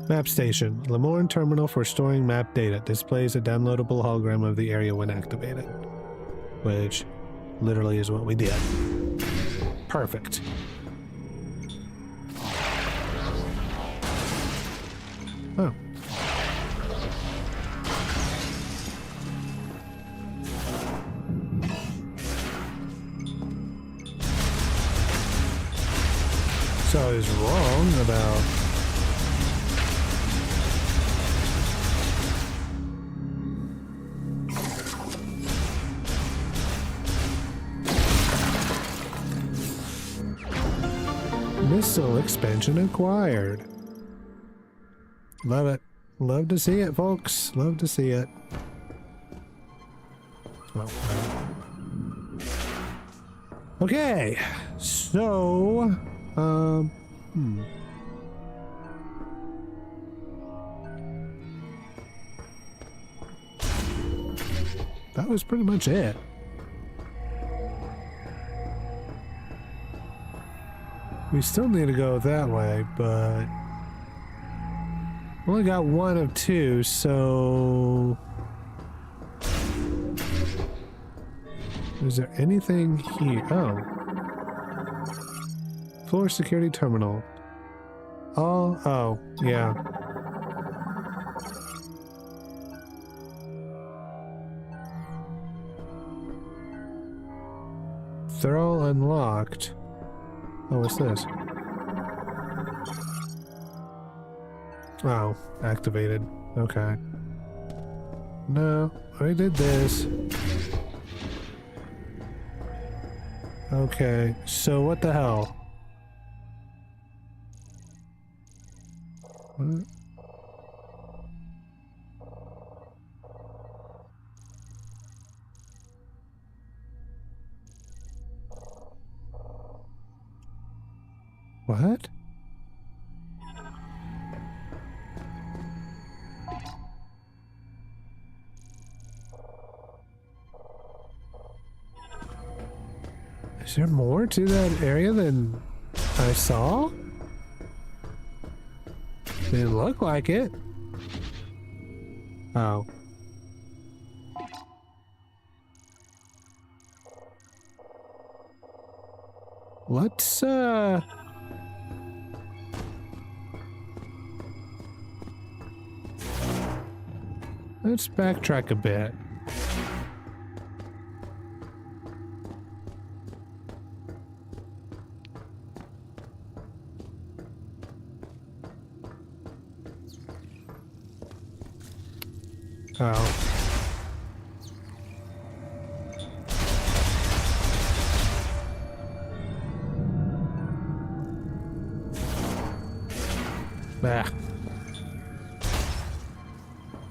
Map station. Lemoyne terminal for storing map data. Displays a downloadable hologram of the area when activated. Which literally is what we did. Perfect. Oh. So I was wrong about... Missile expansion acquired. Love it. Love to see it, folks. Love to see it. Oh, okay. So, that was pretty much it. We still need to go that way, but we only got one of two, so... Is there anything here? Oh. Floor security terminal. Oh, yeah. They're all unlocked. Oh, what's this? Oh, activated. Okay. No, I did this. Okay, so what the hell? What? What? Is there more to that area than I saw? Didn't look like it. Oh. Let's backtrack a bit. Oh. Ah.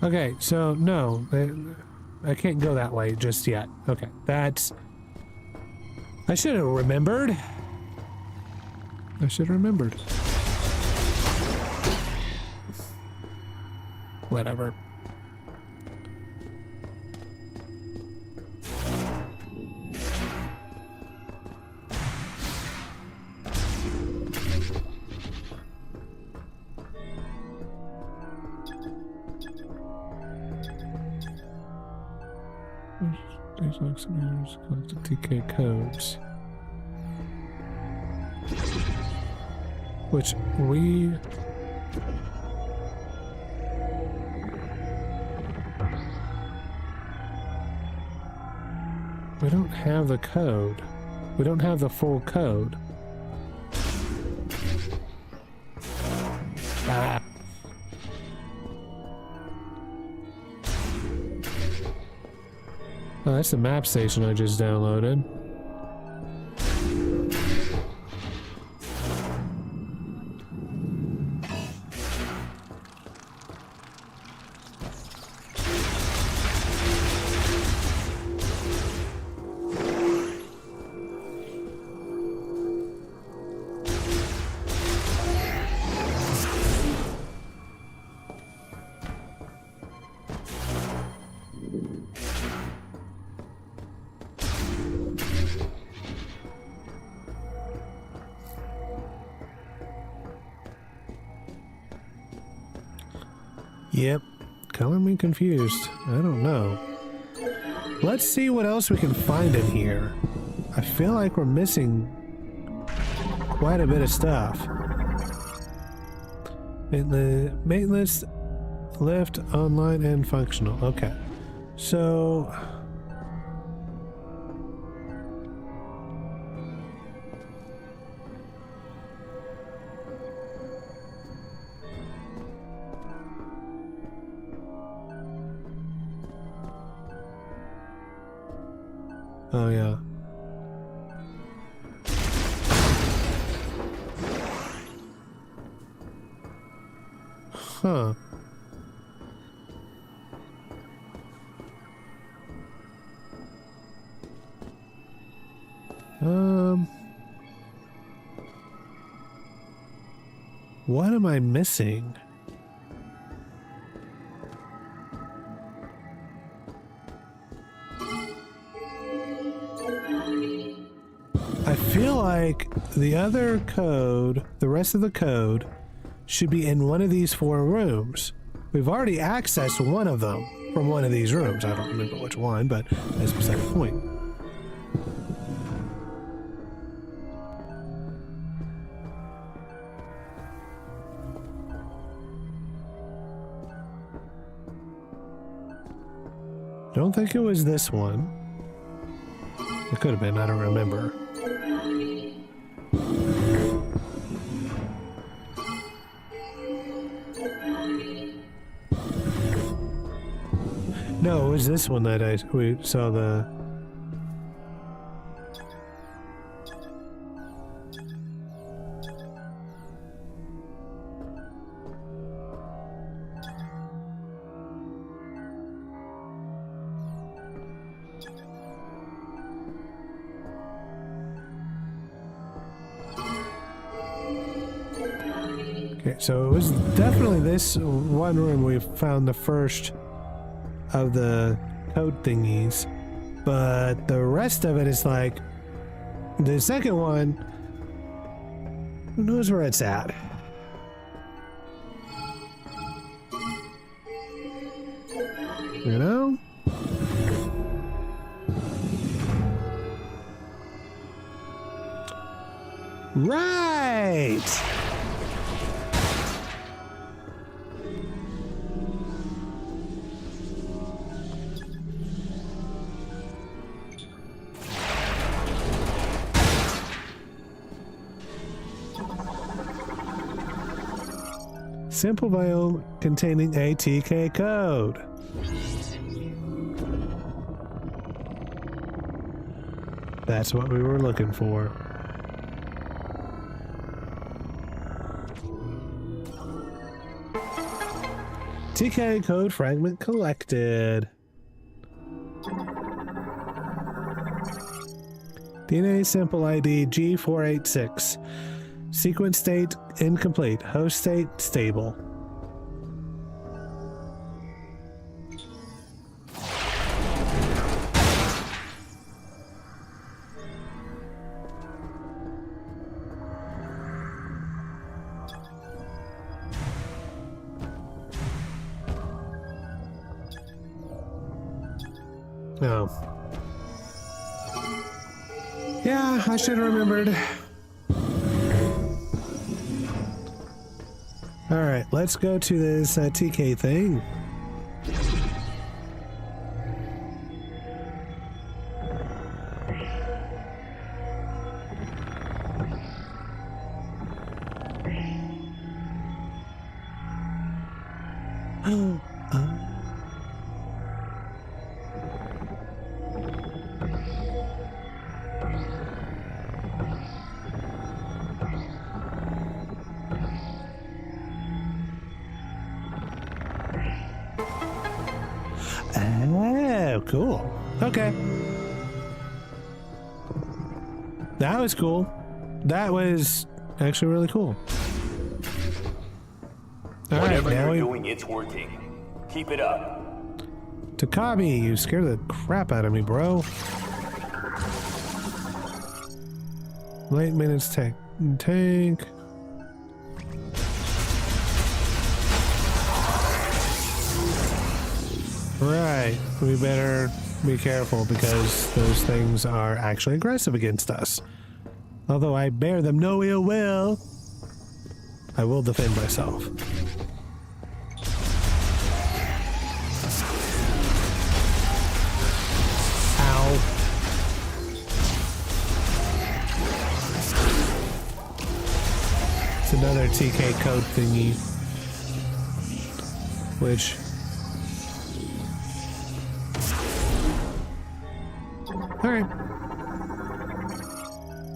Okay, so no, I can't go that way just yet. Okay, that's... I should have remembered. I should have remembered. Whatever. These listeners collect the TK codes. Which we... We don't have the code. We don't have the full code. Ah. Oh, that's the map station I just downloaded. Yep, color me confused. I don't know. Let's see what else we can find in here. I feel like we're missing quite a bit of stuff. Maintenance lift online and functional. Okay, so oh yeah. Huh. What am I missing? I feel like the other code, the rest of the code, should be in one of these 4 rooms. We've already accessed one of them from one of these rooms. I don't remember which one, but that's beside the point. I don't think it was this one. It could have been, I don't remember. No, it was this one that we saw the... Okay, so it was definitely this one room we found the first of the code thingies, but the rest of it is like the second one. Who knows where it's at? You know? Right! Simple biome containing ATK code. That's what we were looking for. TK code fragment collected. DNA sample ID G486. Sequence state incomplete. Host state stable. Oh. Yeah, I should have remembered. Alright, let's go to this TK thing. Oh, cool. Okay. That was cool. That was actually really cool. All Whatever right, now you're doing, it's working. Keep it up. Takabi, you scared the crap out of me, bro. Late minutes tank. Right, we better be careful because those things are actually aggressive against us. Although I bear them no ill will, I will defend myself. Ow. It's another TK code thingy, which... Alright.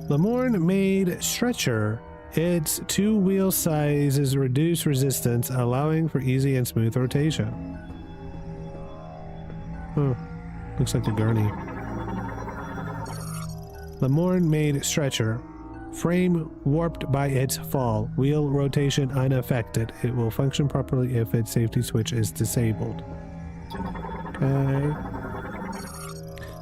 Lamorne made stretcher. Its two-wheel sizes reduce resistance, allowing for easy and smooth rotation. Oh, looks like a gurney. Lamorne made stretcher. Frame warped by its fall. Wheel rotation unaffected. It will function properly if its safety switch is disabled. Okay.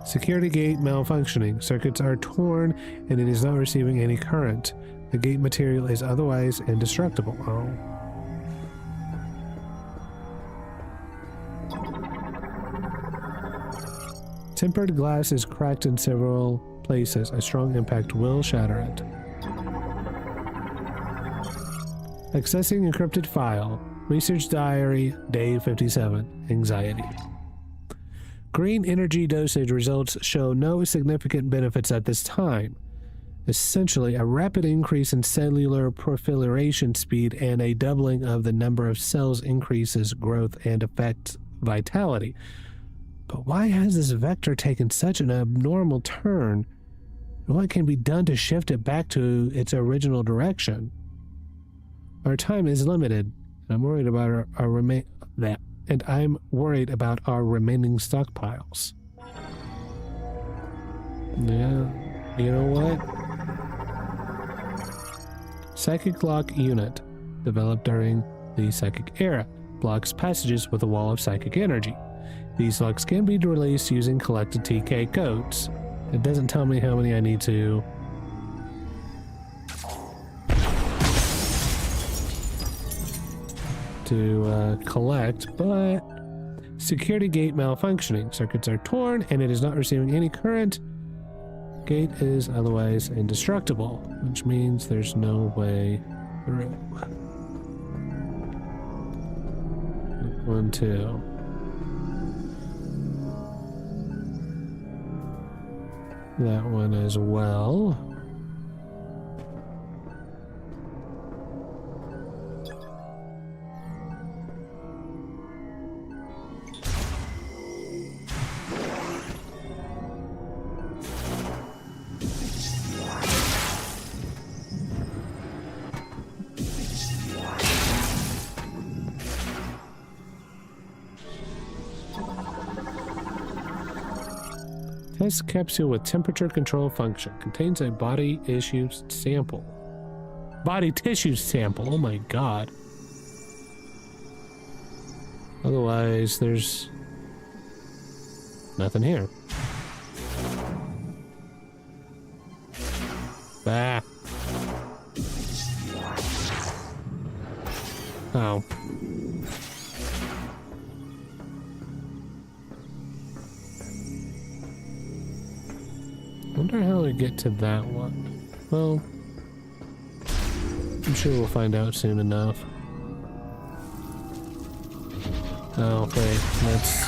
Security gate malfunctioning. Circuits are torn and it is not receiving any current. The gate material is otherwise indestructible. Oh. Tempered glass is cracked in several places. A strong impact will shatter it. Accessing encrypted file. Research diary, day 57. Anxiety. Green energy dosage results show no significant benefits at this time. Essentially, a rapid increase in cellular proliferation speed and a doubling of the number of cells increases growth and affects vitality. But why has this vector taken such an abnormal turn? What can be done to shift it back to its original direction? Our time is limited, and I'm worried about our remaining stockpiles. Yeah, you know what? Psychic lock unit, developed during the psychic era, blocks passages with a wall of psychic energy. These locks can be released using collected TK codes. It doesn't tell me how many I need to collect, but security gate malfunctioning. Circuits are torn and it is not receiving any current. Gate is otherwise indestructible, which means there's no way through. 1, 2. That one as well. Test capsule with temperature control function. Contains a body tissue sample. Body tissue sample, oh my god. Otherwise, there's nothing here. Bah. Oh. I wonder how we get to that one. Well, I'm sure we'll find out soon enough. Oh, wait, let's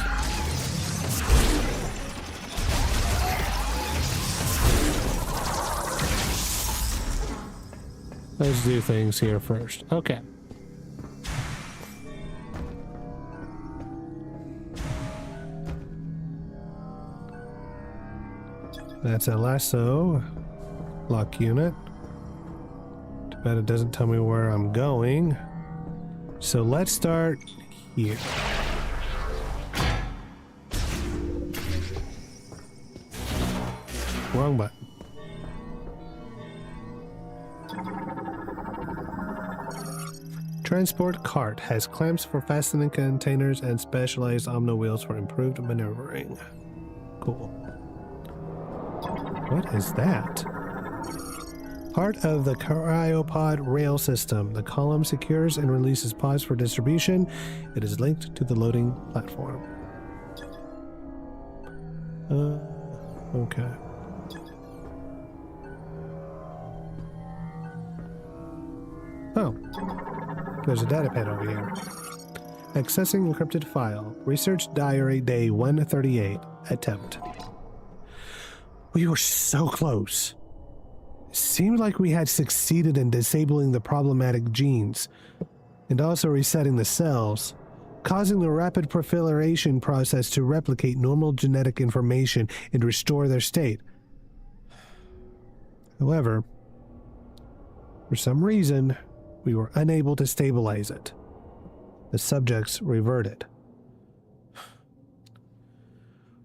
do things here first. Okay. That's a lasso lock unit. Too bad it doesn't tell me where I'm going. So let's start here. Wrong button. Transport cart has clamps for fastening containers and specialized omno wheels for improved maneuvering. Cool. What is that? Part of the cryopod rail system. The column secures and releases pods for distribution. It is linked to the loading platform. Okay. Oh. There's a data pad over here. Accessing encrypted file. Research diary day 138. Attempt. We were so close. It seemed like we had succeeded in disabling the problematic genes, and also resetting the cells, causing the rapid proliferation process to replicate normal genetic information and restore their state. However, for some reason, we were unable to stabilize it. The subjects reverted.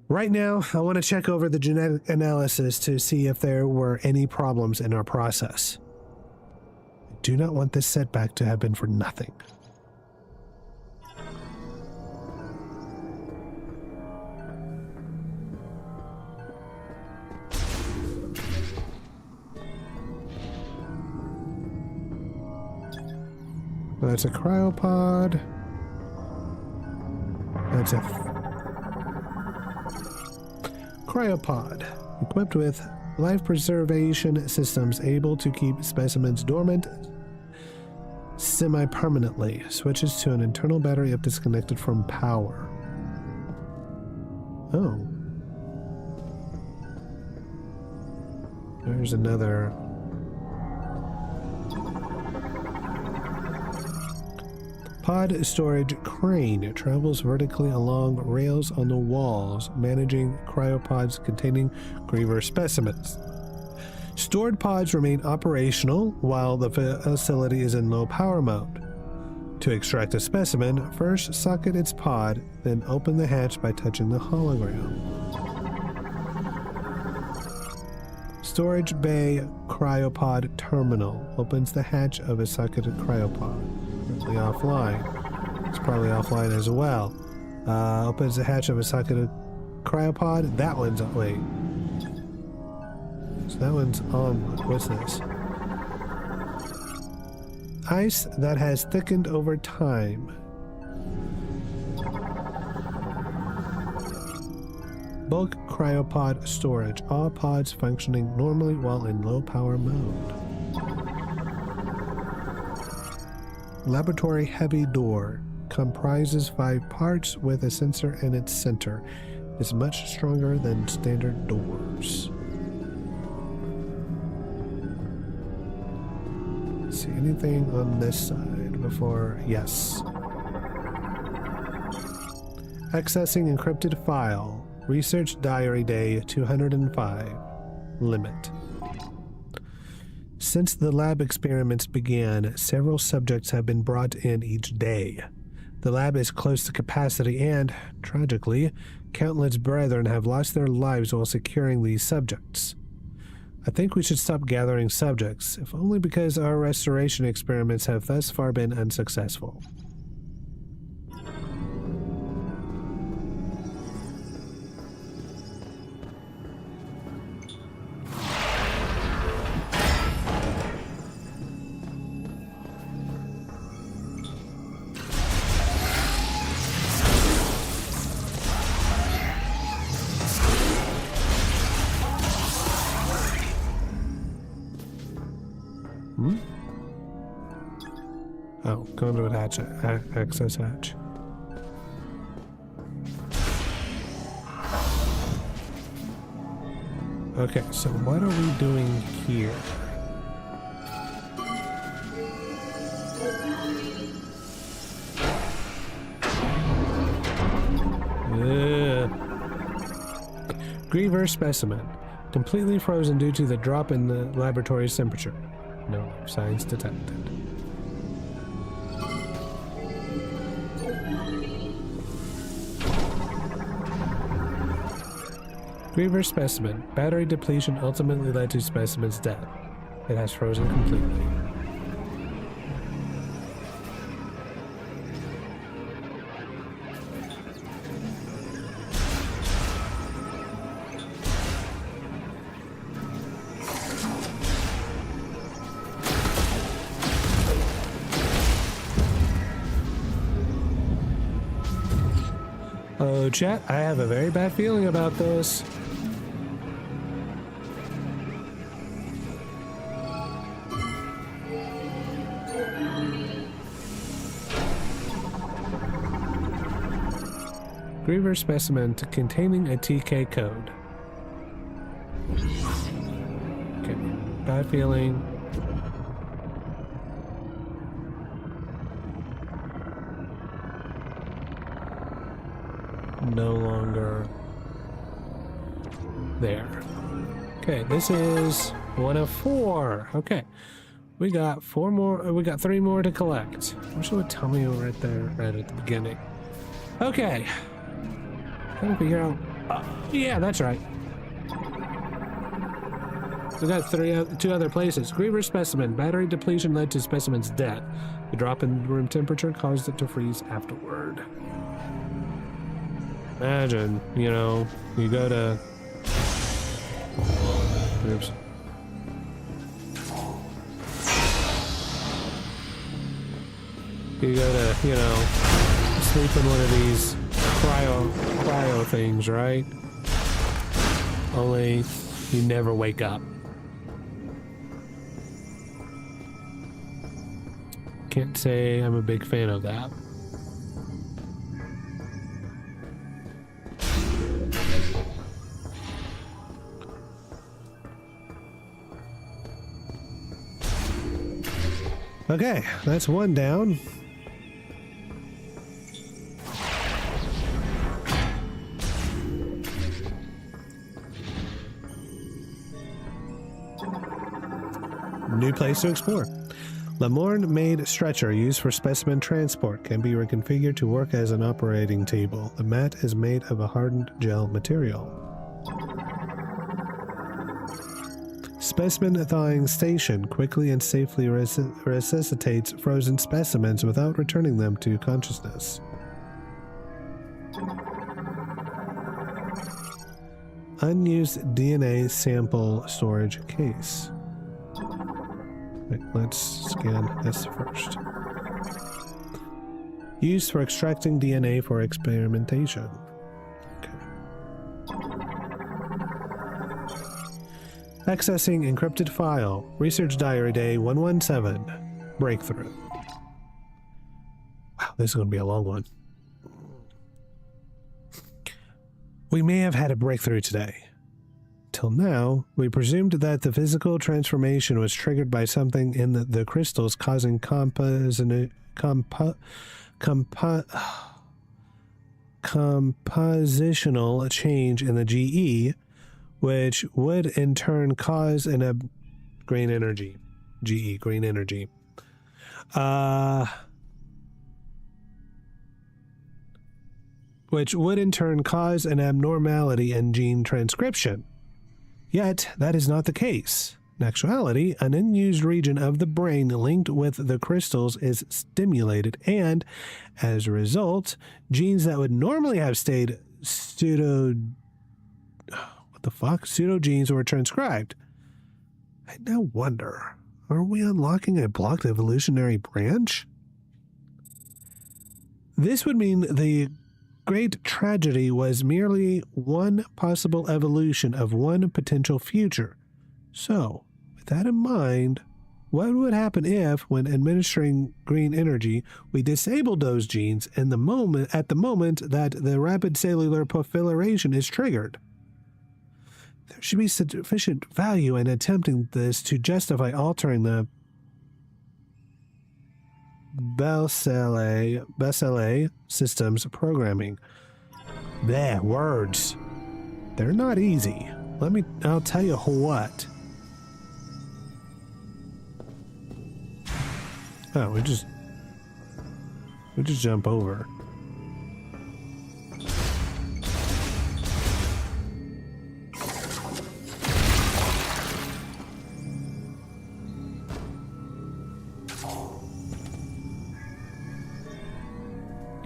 Right now, I want to check over the genetic analysis to see if there were any problems in our process. I do not want this setback to have been for nothing. That's a cryopod. That's a cryopod, equipped with life preservation systems able to keep specimens dormant semi-permanently. Switches to an internal battery if disconnected from power. Oh. There's another pod storage crane travels vertically along rails on the walls, managing cryopods containing Griever specimens. Stored pods remain operational while the facility is in low power mode. To extract a specimen, first socket its pod, then open the hatch by touching the hologram. Storage Bay Cryopod Terminal opens the hatch of a socketed cryopod. Currently offline. It's probably offline as well. Opens the hatch of a socketed cryopod. That one's wait. So that one's on. What's this? Ice that has thickened over time. Bulk cryopod storage. All pods functioning normally while in low power mode. Laboratory heavy door. Comprises 5 parts with a sensor in its center. Is much stronger than standard doors. See anything on this side before? Yes. Accessing encrypted file. Research diary day 205. Limit. Since the lab experiments began, several subjects have been brought in each day. The lab is close to capacity and, tragically, countless brethren have lost their lives while securing these subjects. I think we should stop gathering subjects, if only because our restoration experiments have thus far been unsuccessful. Oh, going to attach access hatch. Okay, so what are we doing here? Griever specimen. Completely frozen due to the drop in the laboratory's temperature. No life signs detected. Griever specimen. Battery depletion ultimately led to specimen's death. It has frozen completely. Oh, chat, I have a very bad feeling about this. Griever specimen containing a TK code. Okay, bad feeling. No longer there. Okay, this is 1 of 4. Okay, we got 4 more. We got 3 more to collect. I wish it would tell me right there, right at the beginning. Okay. Trying to figure out. Yeah, that's right. We got 2 other places. Griever specimen. Battery depletion led to specimen's death. The drop in room temperature caused it to freeze afterward. Imagine, you know, you go to. Oops. You go to, you know, sleep in one of these cryo things, right? Only you never wake up. Can't say I'm a big fan of that. Okay, that's 1 down. new place to explore. Lamorne-made stretcher used for specimen transport can be reconfigured to work as an operating table. The mat is made of a hardened gel material. Specimen thawing station quickly and safely resuscitates frozen specimens without returning them to consciousness. Unused DNA sample storage case. Wait, let's scan this first. Used for extracting DNA for experimentation. Okay. Accessing encrypted file. Research diary day 117. Breakthrough. Wow, this is going to be a long one. We may have had a breakthrough today. Till now, we presumed that the physical transformation was triggered by something in the crystals causing compositional change in the GE, which would in turn cause green energy. GE, green energy. Which would in turn cause an abnormality in gene transcription. Yet, that is not the case. In actuality, an unused region of the brain linked with the crystals is stimulated, and, as a result, genes that would normally have stayed pseudogenes were transcribed. I now wonder, are we unlocking a blocked evolutionary branch? This would mean the great tragedy was merely one possible evolution of one potential future. So, with that in mind, what would happen if, when administering green energy, we disabled those genes at the moment that the rapid cellular proliferation is triggered? There should be sufficient value in attempting this to justify altering the Bacillé systems programming. Bleh, words. They're not easy. I'll tell you what. Oh, we just jump over.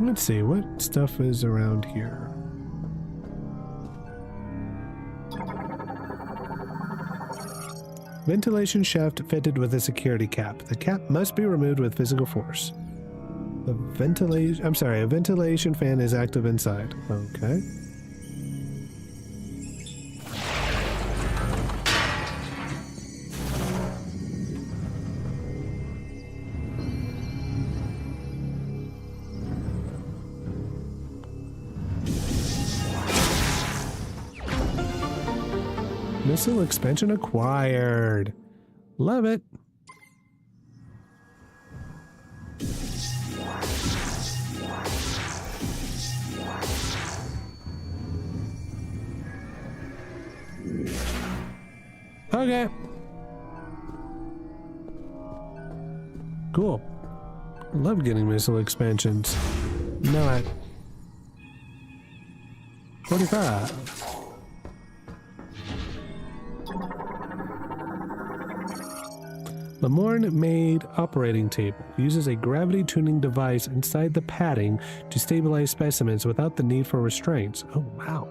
Let's see, what stuff is around here? Ventilation shaft fitted with a security cap. The cap must be removed with physical force. A ventilation fan is active inside. Okay. Missile expansion acquired. Love it. Okay. Cool. Love getting missile expansions. Not 45. Lamorne-made operating table uses a gravity tuning device inside the padding to stabilize specimens without the need for restraints. Oh, wow.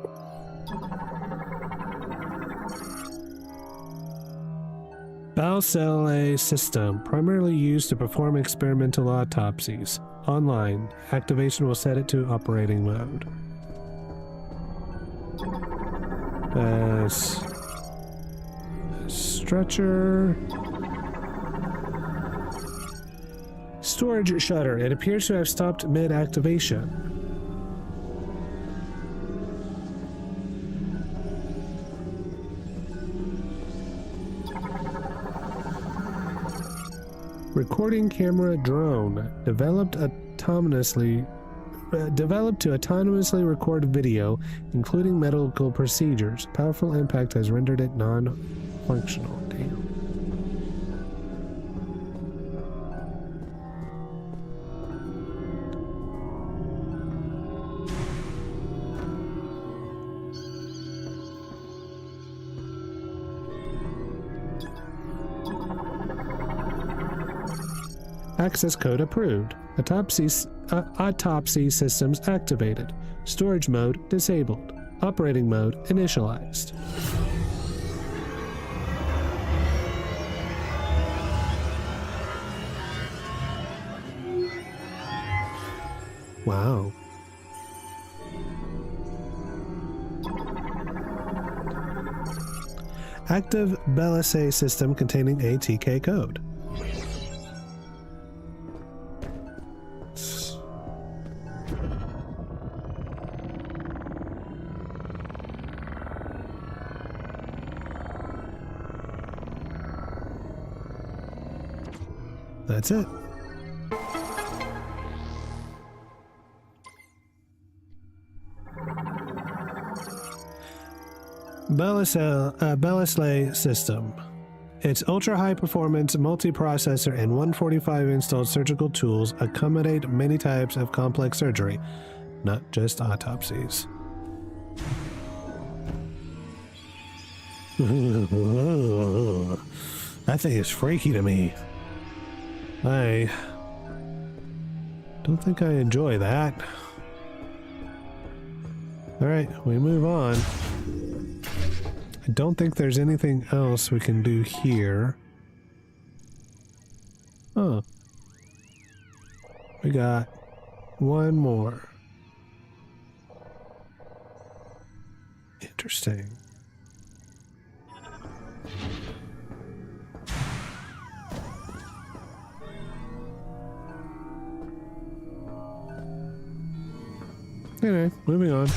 Bacillé system, primarily used to perform experimental autopsies. Online. Activation will set it to operating mode. Stretcher. Storage shutter. It appears to have stopped mid-activation. Recording camera drone. Developed to autonomously record video, including medical procedures. Powerful impact has rendered it non-functional. Damn. Access code approved. Autopsy systems activated. Storage mode disabled. Operating mode initialized. Wow. Active Belisay system containing a TK code. That's it. Belisay system. Its ultra-high performance multiprocessor and 145 installed surgical tools accommodate many types of complex surgery, not just autopsies. That thing is freaky to me. I don't think I enjoy that. Alright, we move on. I don't think there's anything else we can do here. Oh. We got one more. Interesting. Anyway, moving on.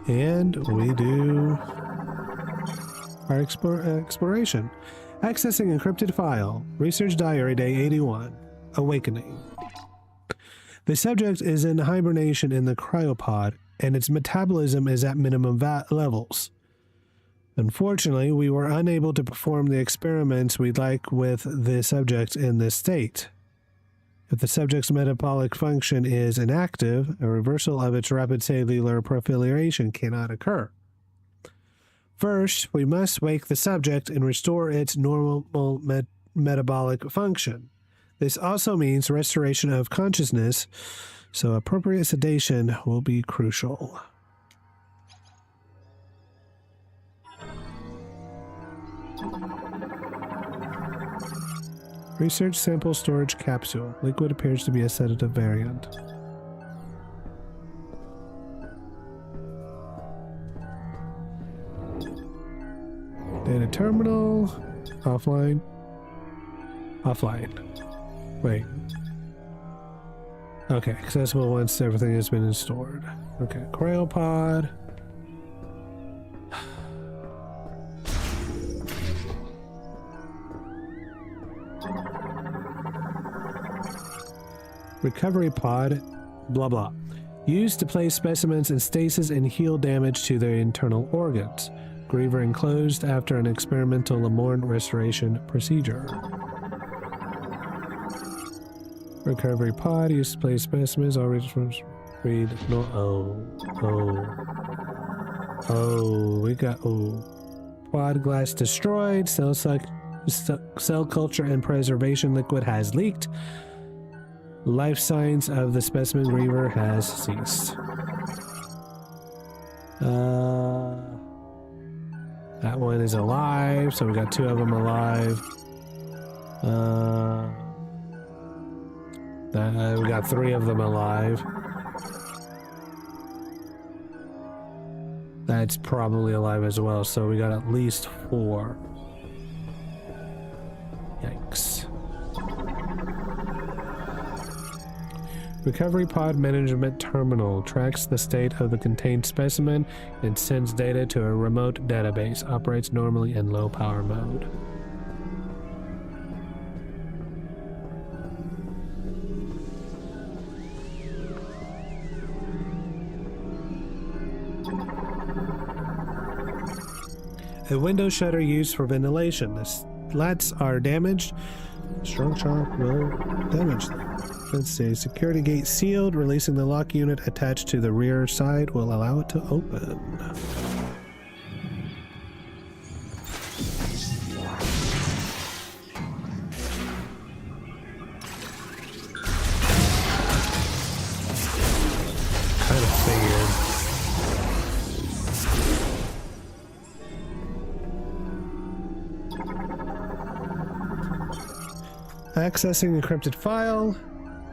And we do our exploration. Accessing encrypted file. Research diary day 81. Awakening. The subject is in hibernation in the cryopod, and its metabolism is at minimum levels. Unfortunately, we were unable to perform the experiments we'd like with the subject in this state. If the subject's metabolic function is inactive, a reversal of its rapid cellular proliferation cannot occur. First, we must wake the subject and restore its normal metabolic function. This also means restoration of consciousness, so appropriate sedation will be crucial. Research sample storage capsule. Liquid appears to be a sedative variant. Data terminal. Offline. Offline. Wait. Okay, accessible once everything has been stored. Okay, cryopod. Recovery pod, blah blah. Used to place specimens in stasis and heal damage to their internal organs. Griever enclosed after an experimental Lamorne restoration procedure. Recovery pod used to place specimens already from read no we got quad glass destroyed, cell culture and preservation liquid has leaked. Life signs of the specimen griever has ceased. That one is alive, so we got two of them alive. We got three of them alive. That's probably alive as well, so we got at least four. Yikes. Recovery pod management terminal tracks the state of the contained specimen and sends data to a remote database. Operates normally in low power mode. A window shutter used for ventilation. The slats are damaged. Strong shock will damage them. Let's see. Security gate sealed. Releasing the lock unit attached to the rear side will allow it to open. Kind of figured. Accessing encrypted file.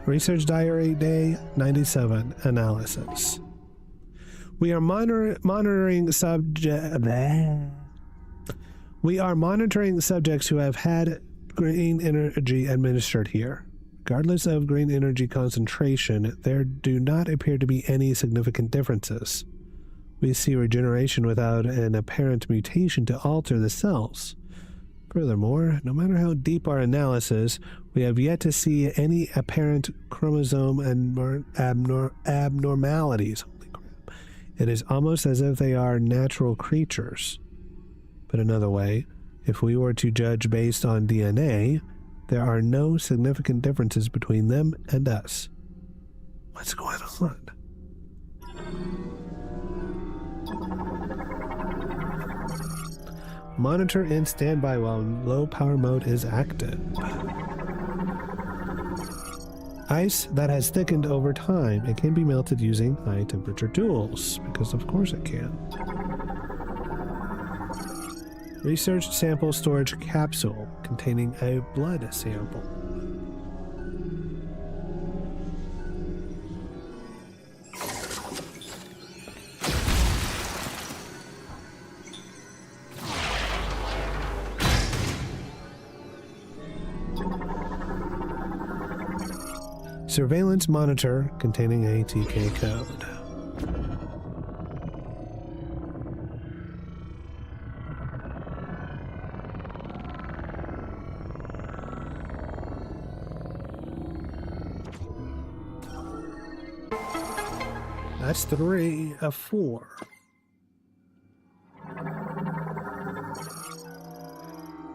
Research diary day 97 analysis. We are monitoring subjects who have had green energy administered here. Regardless of green energy concentration, there do not appear to be any significant differences. We see regeneration without an apparent mutation to alter the cells. Furthermore, no matter how deep our analysis, we have yet to see any apparent chromosome and abnormalities. Holy crap. It is almost as if they are natural creatures. Put another way, if we were to judge based on DNA, there are no significant differences between them and us. What's going on? Monitor in standby while low power mode is active. Ice that has thickened over time. It can be melted using high temperature tools, because of course it can. Research sample storage capsule containing a blood sample. Surveillance monitor containing a TK code. That's 3 of 4.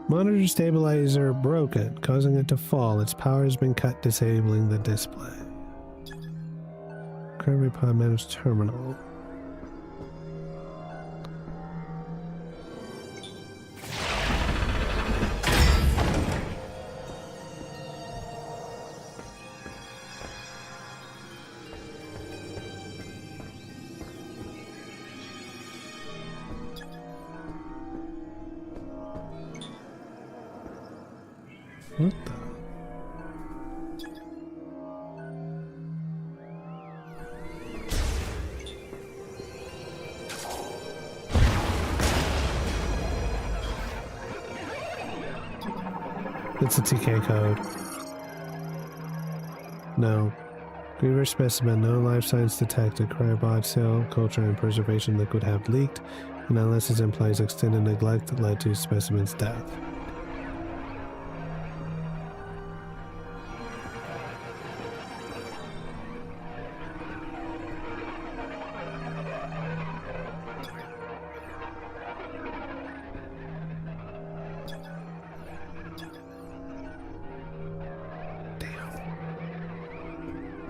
Monitor stabilizer broken, causing it to fall. Its power has been cut, disabling the display. Currently pod managed terminal. What the? It's a TK code. No. Griever specimen, no life signs detected. Cryobot cell culture and preservation liquid have leaked. Analysis implies extended neglect that led to specimen's death.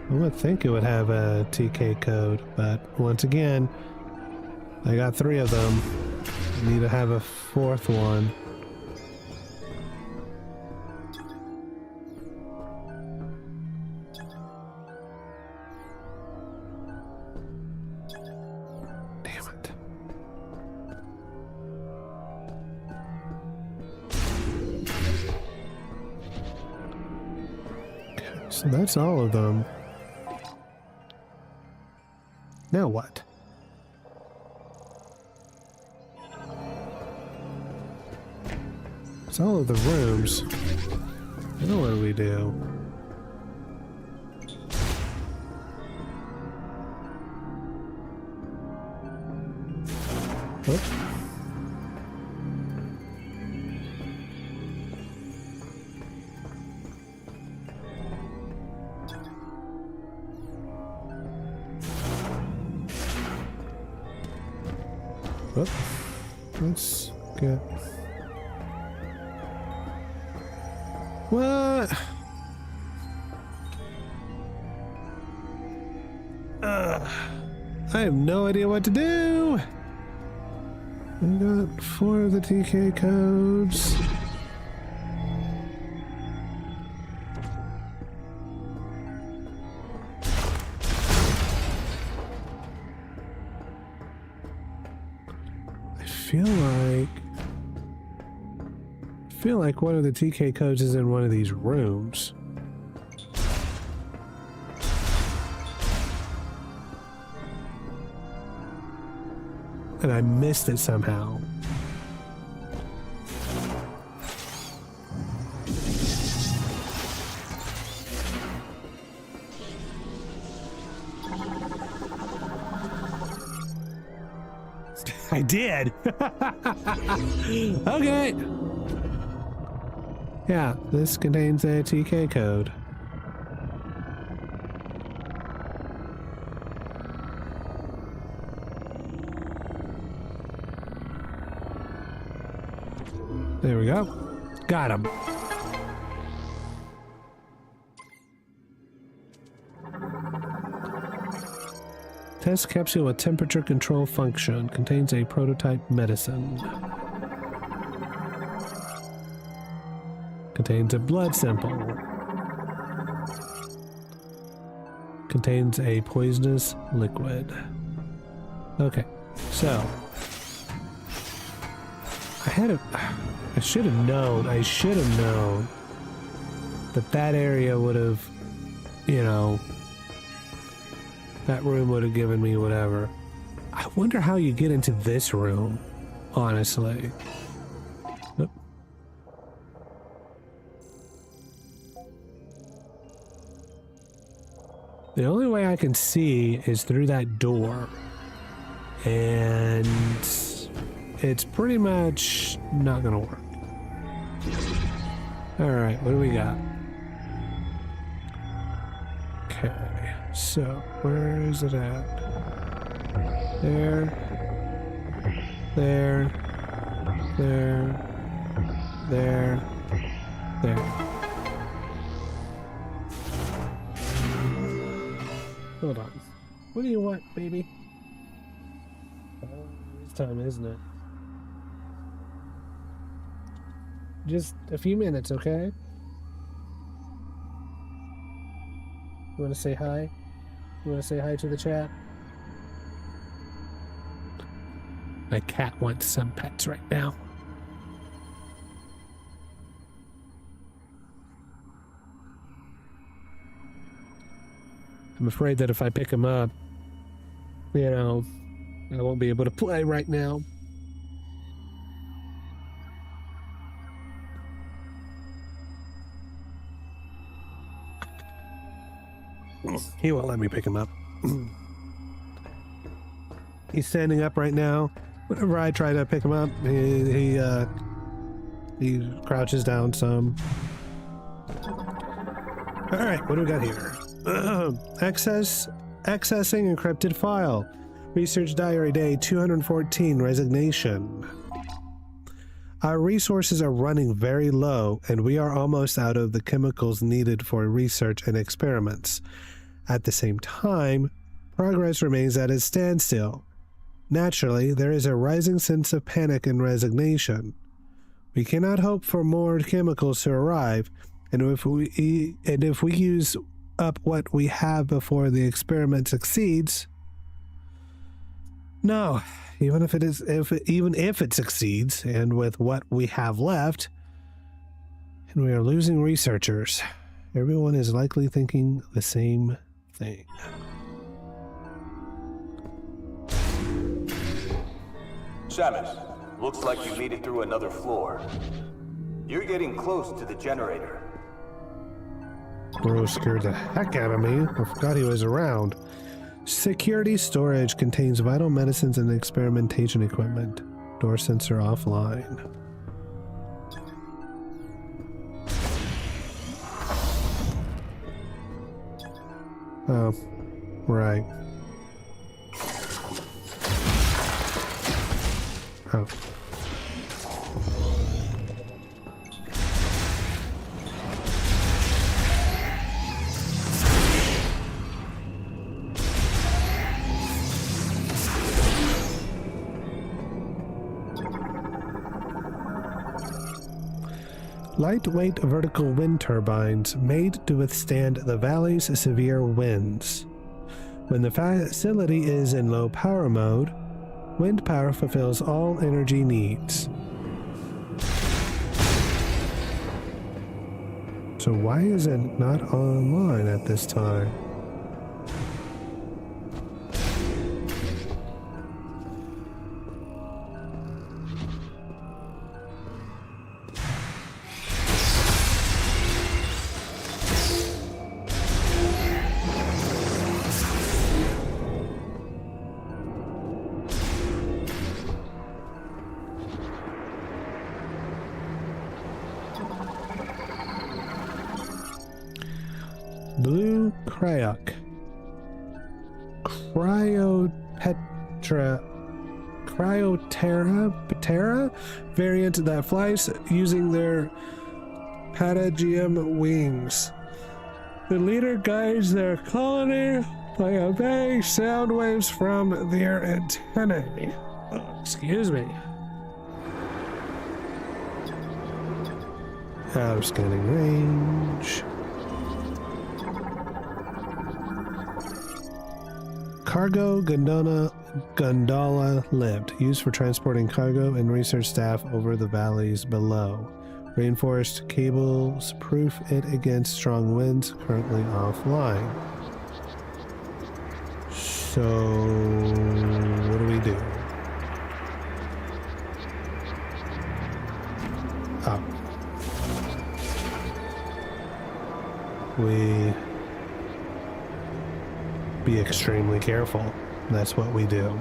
I would think it would have a TK code, but once again, I got 3 of them. I need to have a 4th one. Damn it. Okay, so that's all of them. Now what? It's all of the rooms. Now what do we do? Oop. Oop. Let's get... What? I have no idea what to do. We got 4 of the TK codes. I feel like one of the TK codes is in one of these rooms. And I missed it somehow. I did. Okay. Yeah, this contains a TK code. There we go. Got him. Test capsule with temperature control function. Contains a prototype medicine. Contains a blood sample. Contains a poisonous liquid. Okay, so I should have known that area would have, you know, that room would have given me whatever. I wonder how you get into this room, honestly. Oop. The only way I can see is through that door. And it's pretty much not gonna work. Alright, what do we got? Okay, so where is it at? There. There. Hold on. What do you want, baby? It's time, isn't it? Just a few minutes, okay? You want to say hi? You want to say hi to the chat? My cat wants some pets right now. I'm afraid that if I pick him up, you know, I won't be able to play right now. He won't let me pick him up. He's standing up right now. Whenever I try to pick him up, he crouches down some. All right, what do we got here? Accessing encrypted file. Research diary day 214, resignation. Our resources are running very low, and we are almost out of the chemicals needed for research and experiments. At the same time, progress remains at a standstill. Naturally, there is a rising sense of panic and resignation. We cannot hope for more chemicals to arrive, and if we use up what we have before the experiment succeeds, no, even if it succeeds, and with what we have left, and we are losing researchers, everyone is likely thinking the same thing. Samus, looks like you made it through another floor. You're getting close to the generator. Bro scared the heck out of me. I forgot he was around. Security storage contains vital medicines and experimentation equipment. Door sensor offline. Oh, right. Oh. Lightweight vertical wind turbines made to withstand the valley's severe winds. When the facility is in low power mode, wind power fulfills all energy needs. So why is it not online at this time? Blue Cryok. Cryotera variant that flies using their patagium wings. The leader guides their colony by obeying sound waves from their antennae. Oh, excuse me. Out of scanning range. Cargo gondola lift, used for transporting cargo and research staff over the valleys below. Reinforced cables proof it against strong winds, currently offline. So, what do we do? Oh. We be extremely careful. That's what we do.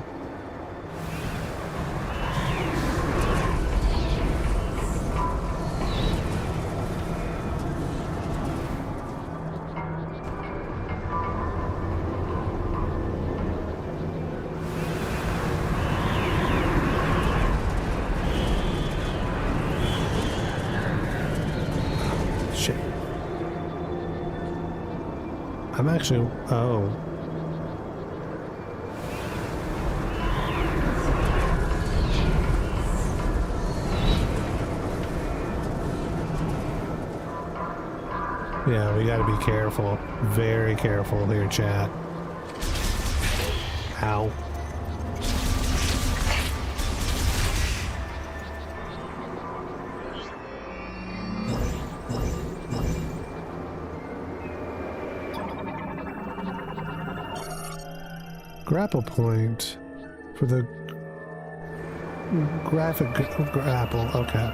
Shit. I'm actually... Oh. Yeah, we gotta be careful. Very careful here, chat. Ow. Grapple point for the graphic grapple. Okay.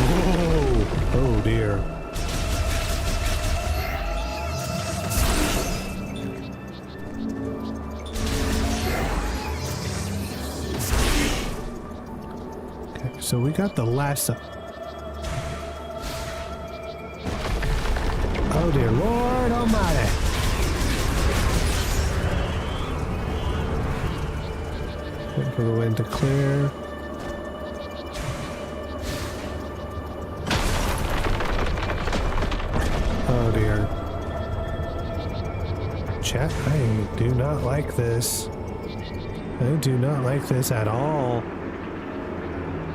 Whoa! Oh dear. Okay, so we got the lasso. Oh dear Lord Almighty. Waiting for the wind to clear. Oh dear. Chat, I do not like this. I do not like this at all.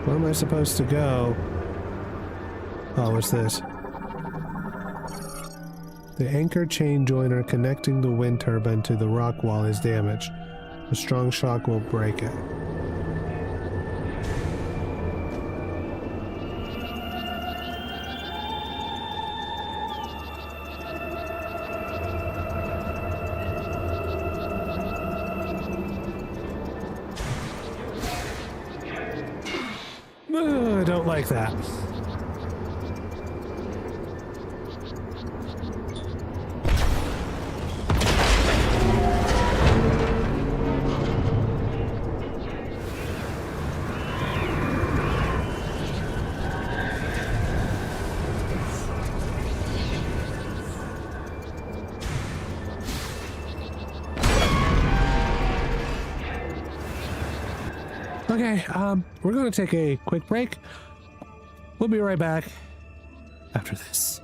Where am I supposed to go? Oh, what's this? The anchor chain joiner connecting the wind turbine to the rock wall is damaged. A strong shock will break it. I don't like that. Okay, we're going to take a quick break. We'll be right back after this.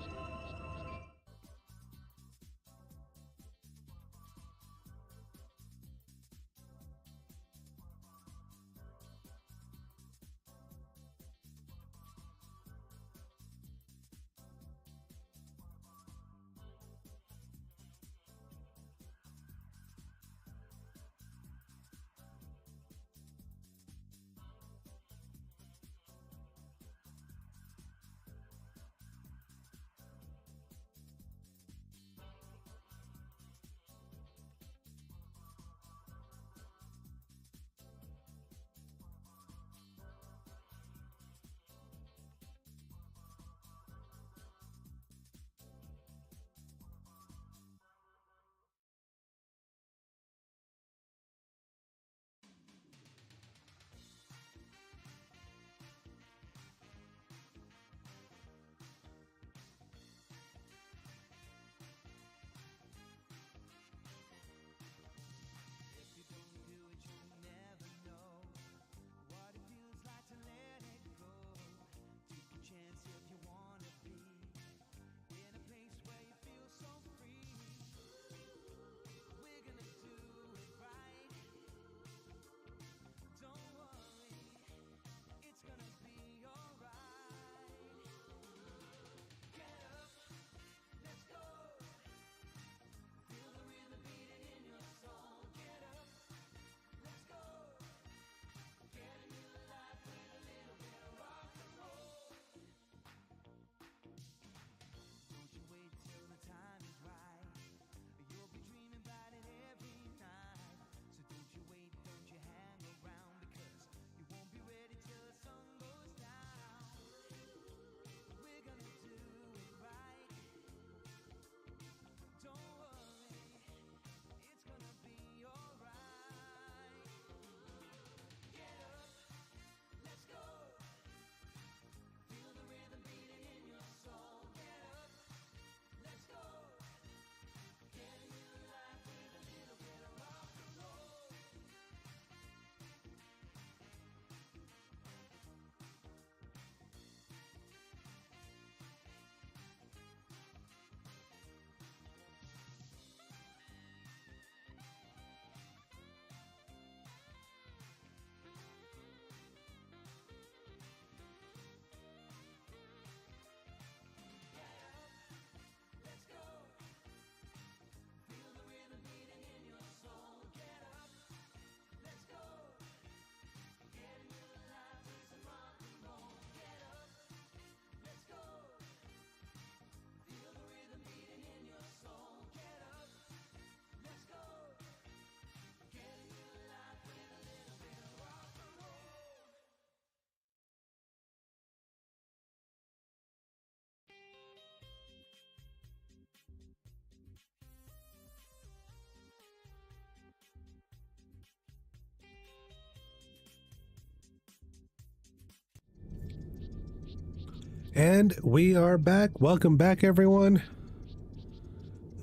And we are back. Welcome back, everyone.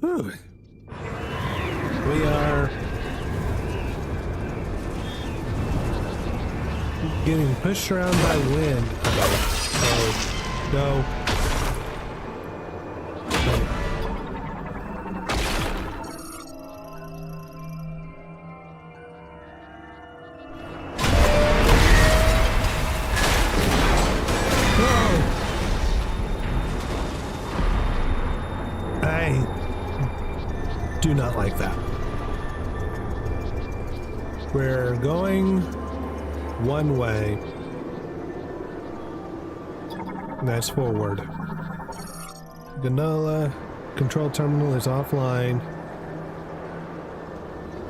Whew. We are getting pushed around by wind. Oh, go. Do not like that. We're going one way. That's forward. Ganola control terminal is offline.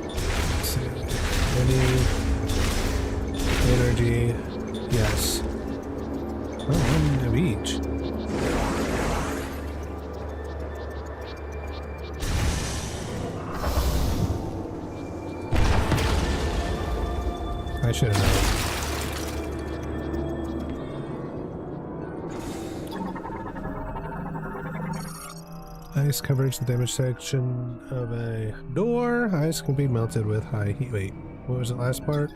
Let's see. Any energy? Yes. Oh, one of each. I should have known. Ice covers the damaged section of a door. Ice can be melted with high heat. Wait, what was the last part?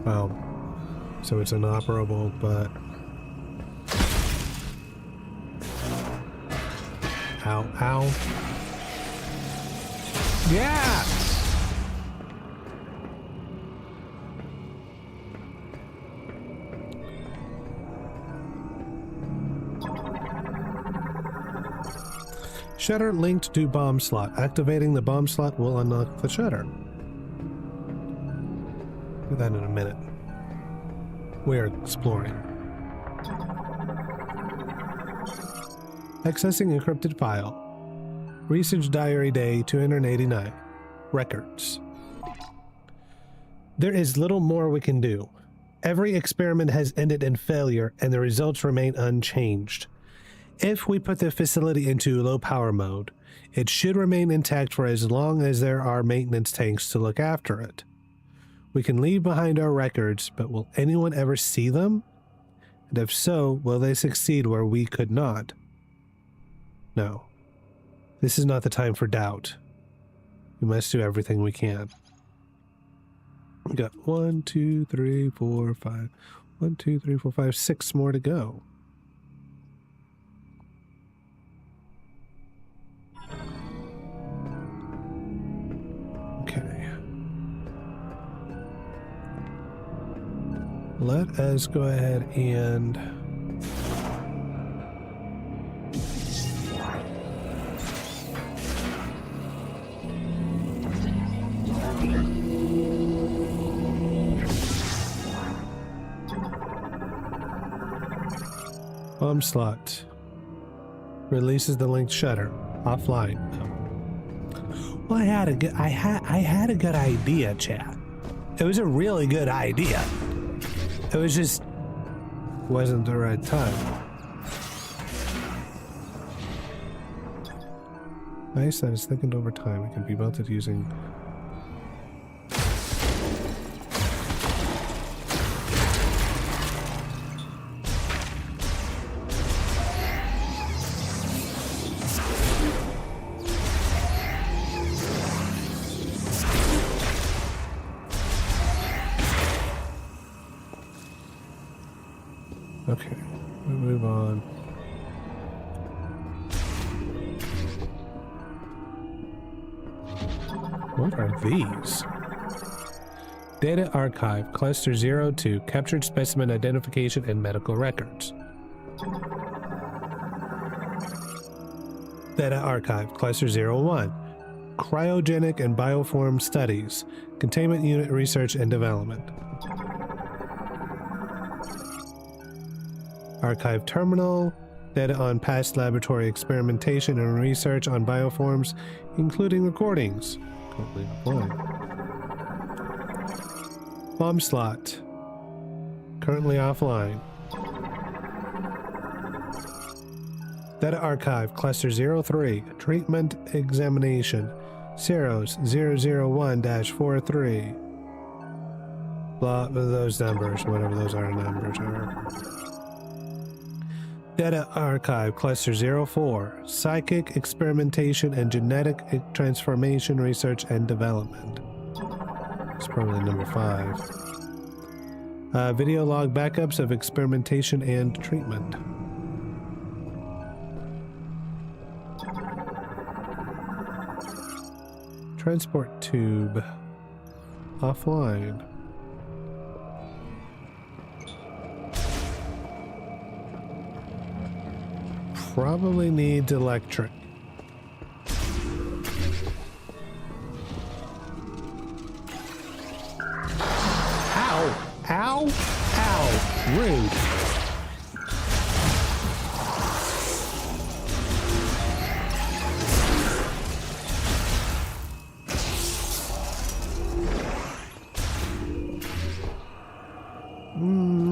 Oh, so it's inoperable, but... Ow, ow. Yeah! Shutter linked to bomb slot. Activating the bomb slot will unlock the shutter. Do that in a minute. We are exploring. Accessing encrypted file. Research diary day 289. Records. There is little more we can do. Every experiment has ended in failure and the results remain unchanged. If we put the facility into low power mode, it should remain intact for as long as there are maintenance tanks to look after it. We can leave behind our records, but will anyone ever see them? And if so, will they succeed where we could not? No. This is not the time for doubt. We must do everything we can. We got 1, 2, 3, 4, 5. 1, 2, 3, 4, 5, 6 more to go. Okay. Let us go ahead and bomb slot releases the linked shutter offline. Well, I had a good idea, chat. It was a really good idea. It was just wasn't the right time. Ice that is thickened over time. It can be melted using okay, we move on. What are these? Data Archive, Cluster 02, Captured Specimen Identification and Medical Records. Data Archive, Cluster 01, Cryogenic and Bioform Studies, Containment Unit Research and Development. Archive Terminal, data on past laboratory experimentation and research on bioforms, including recordings. Currently offline. Bomb slot, currently offline. Data Archive, Cluster 03, Treatment Examination, Ceros 001-43. Blah, those numbers, whatever those are numbers are. Data Archive, Cluster 04, Psychic Experimentation and Genetic Transformation Research and Development. It's probably number 5. Video log backups of experimentation and treatment. Transport tube. Offline. Probably needs electric. Ow! Ow! Ow! Rude.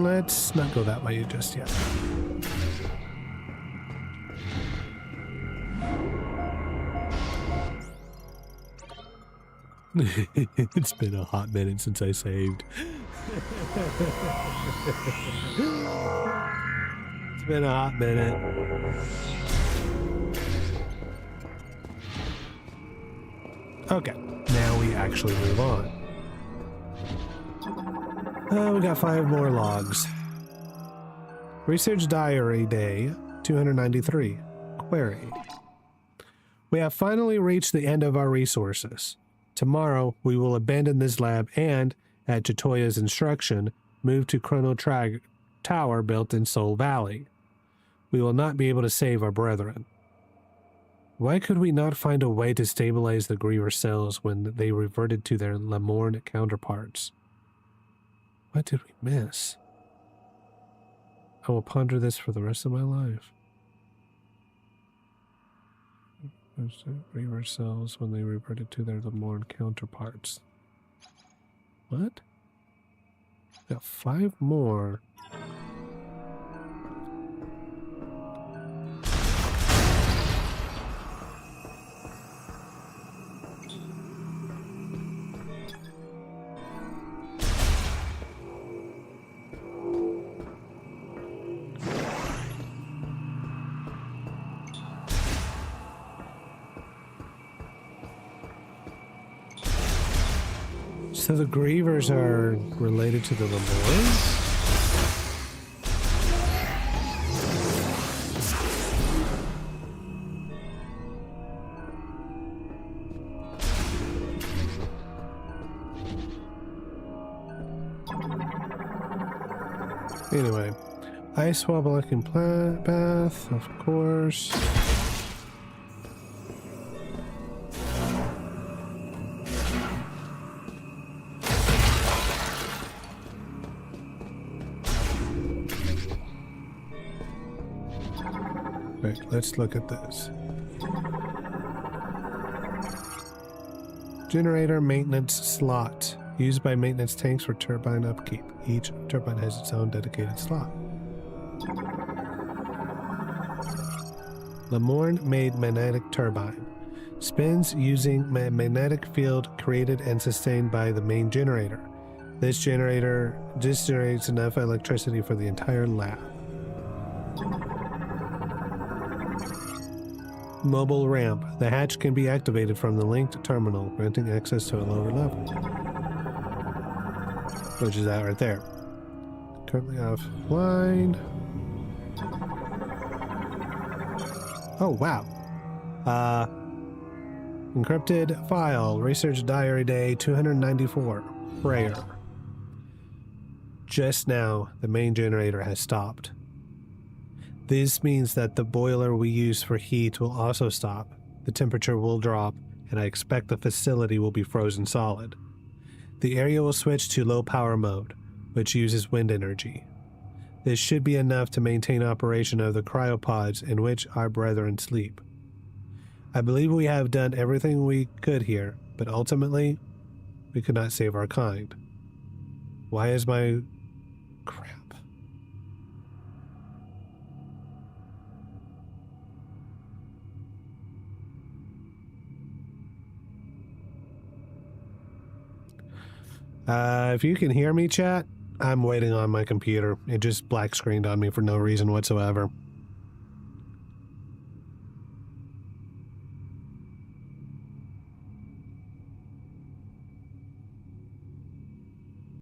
Let's not go that way just yet. It's been a hot minute since I saved. It's been a hot minute. Okay, now we actually move on. We got 5 more logs. Research Diary Day 293. Query. We have finally reached the end of our resources. Tomorrow, we will abandon this lab and, at Chitoya's instruction, move to Chrono Tower built in Soul Valley. We will not be able to save our brethren. Why could we not find a way to stabilize the Griever cells when they reverted to their Lamorne counterparts? What did we miss? I will ponder this for the rest of my life. Griever cells when they reverted to their Lamorne counterparts. What? Got 5 more. So the Grievers are related to the Lamorne? Anyway, ice wall blocking path, of course. Right, let's look at this. Generator maintenance slot. Used by maintenance tanks for turbine upkeep. Each turbine has its own dedicated slot. Lamorne-made magnetic turbine. Spins using magnetic field created and sustained by the main generator. This generates enough electricity for the entire lab. Mobile ramp. The hatch can be activated from the linked terminal, granting access to a lower level. Which is that right there. Currently offline. Oh, wow. Encrypted file. Research Diary Day 294. Prayer. Just now, the main generator has stopped. This means that the boiler we use for heat will also stop. The temperature will drop, and I expect the facility will be frozen solid. The area will switch to low power mode, which uses wind energy. This should be enough to maintain operation of the cryopods in which our brethren sleep. I believe we have done everything we could here, but ultimately, we could not save our kind. Why is my... crap. If you can hear me, chat, I'm waiting on my computer. It just black screened on me for no reason whatsoever.